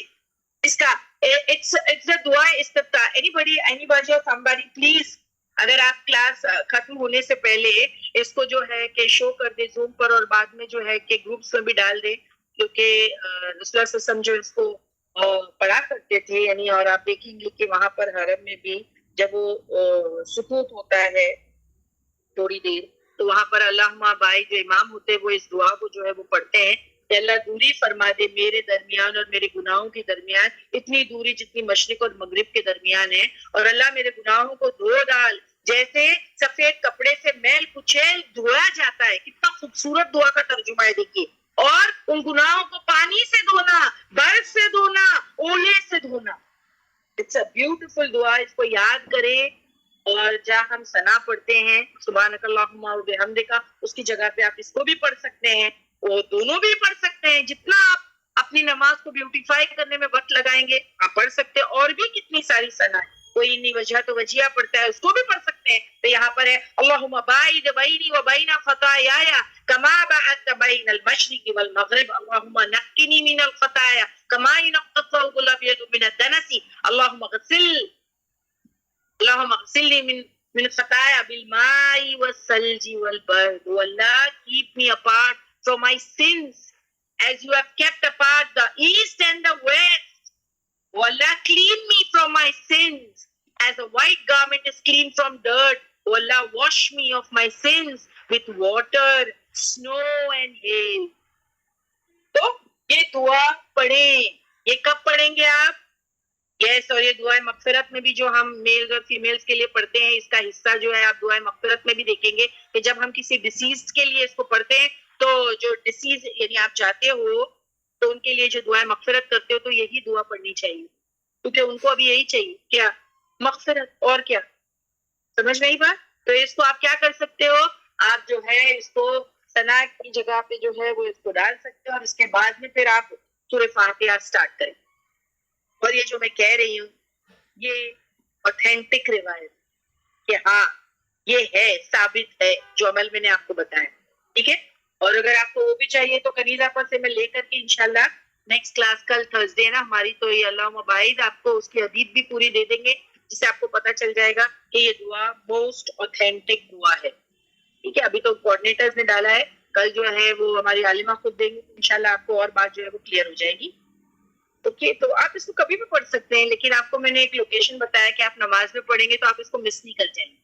Speaker 3: اس کا it's a دعا استفتاح. anybody or somebody please اگر آپ کلاس ختم ہونے سے پہلے اس کو جو ہے کہ شو کر دے زوم پر اور بعد میں جو ہے کہ گروپس میں بھی ڈال دے کیونکہ رسول اللہ وسلم جو اس کو پڑھا کرتے تھے یعنی. اور آپ دیکھیں گے کہ وہاں پر حرم میں بھی جب وہ سکوت ہوتا ہے تھوڑی دیر تو وہاں پر اللہم باعد جو امام ہوتے ہیں وہ اس دعا کو جو ہے وہ پڑھتے ہیں کہ اللہ دوری فرما دے میرے درمیان اور میرے گناہوں کے درمیان اتنی دوری جتنی مشرق اور مغرب کے درمیان ہے اور اللہ میرے گناہوں کو دھو ڈال جیسے سفید کپڑے سے میل کچیل دھویا جاتا ہے. کتنا خوبصورت دعا کا ترجمہ ہے دیکھیے. اور ان گناہوں کو پانی سے دھونا برف سے دھونا اولے سے دھونا. اٹس اے بیوٹیفل دعا. اس کو یاد کریں اور جہاں ہم ثنا پڑھتے ہیں سبحانک اللہم و بحمدک اس کی جگہ پہ آپ اس کو بھی پڑھ سکتے ہیں وہ دونوں بھی پڑھ سکتے ہیں. جتنا آپ اپنی نماز کو بیوٹیفائی کرنے میں وقت لگائیں گے آپ پڑھ سکتے ہیں. اور بھی کتنی ساری ثنا ہے. کوئی انی وجہ تو وجیہ پڑھتا ہے اس کو بھی پڑھ سکتے ہیں. تو یہاں پر ہے اللہم باعد بینی و بین خطایا کما بعدت بین المشرق والمغرب اللہم نقنی من الخطایا کما ينقى الثوب الابيض من الدنس اللہم اغسلنی من الخطایا بالماء والثلج والبرد. Oh Allah, keep me apart from my sins as you have kept apart the east and Oh Allah, clean me from my sins as a white garment is clean from dirt. Oh Allah, wash me of my sins with water, snow and hail. تو یہ دعا پڑھیں. یہ کب پڑھیں گے آپ؟ یس. اور یہ دعائیں مغفرت میں بھی جو ہم میلز اور فیمیلز کے لیے پڑھتے ہیں، اس کا حصہ جو ہے آپ دعائیں مغفرت میں بھی دیکھیں گے کہ جب ہم کسی ڈیسیز کے لیے اس کو پڑھتے ہیں تو جو ڈیسیز یعنی آپ چاہتے ہو تو ان کے لیے جو دعائیں مغفرت کرتے ہو تو یہی دعا پڑھنی چاہیے، کیونکہ ان کو ابھی یہی چاہیے کیا؟ مغفرت. اور کیا؟ سمجھ نہیں بات؟ تو اس کو آپ کیا کر سکتے ہو؟ آپ جو ہے اس کو ثنا کی جگہ پہ جو ہے وہ اس کو ڈال سکتے ہو، اور اس کے بعد میں پھر آپ سورہ فاتحہ سٹارٹ کریں. اور یہ جو میں کہہ رہی ہوں یہ اوتھینٹک روایت کہ ہاں یہ ہے، ثابت ہے جو عمل میں نے آپ کو بتایا. ٹھیک ہے. اور اگر آپ کو وہ بھی چاہیے تو کنیزہ پر سے میں لے کر کے انشاءاللہ نیکسٹ کلاس کل تھرسڈے نا ہماری، تو یہ اللہ مباعد آپ کو اس کی حدیث بھی پوری دے دیں گے، جس سے آپ کو پتہ چل جائے گا کہ یہ دعا موسٹ اوتھینٹک دعا ہے. ٹھیک ہے. ابھی تو کوآرڈینیٹرز نے ڈالا ہے، کل جو ہے وہ ہماری عالمہ خود دیں گے، انشاءاللہ آپ کو اور بات جو ہے وہ کلیئر ہو جائے گی. اوکے. تو آپ اس کو کبھی بھی پڑھ سکتے ہیں، لیکن آپ کو میں نے ایک لوکیشن بتایا کہ آپ نماز میں پڑھیں گے تو آپ اس کو مس نہیں کر جائیں گے.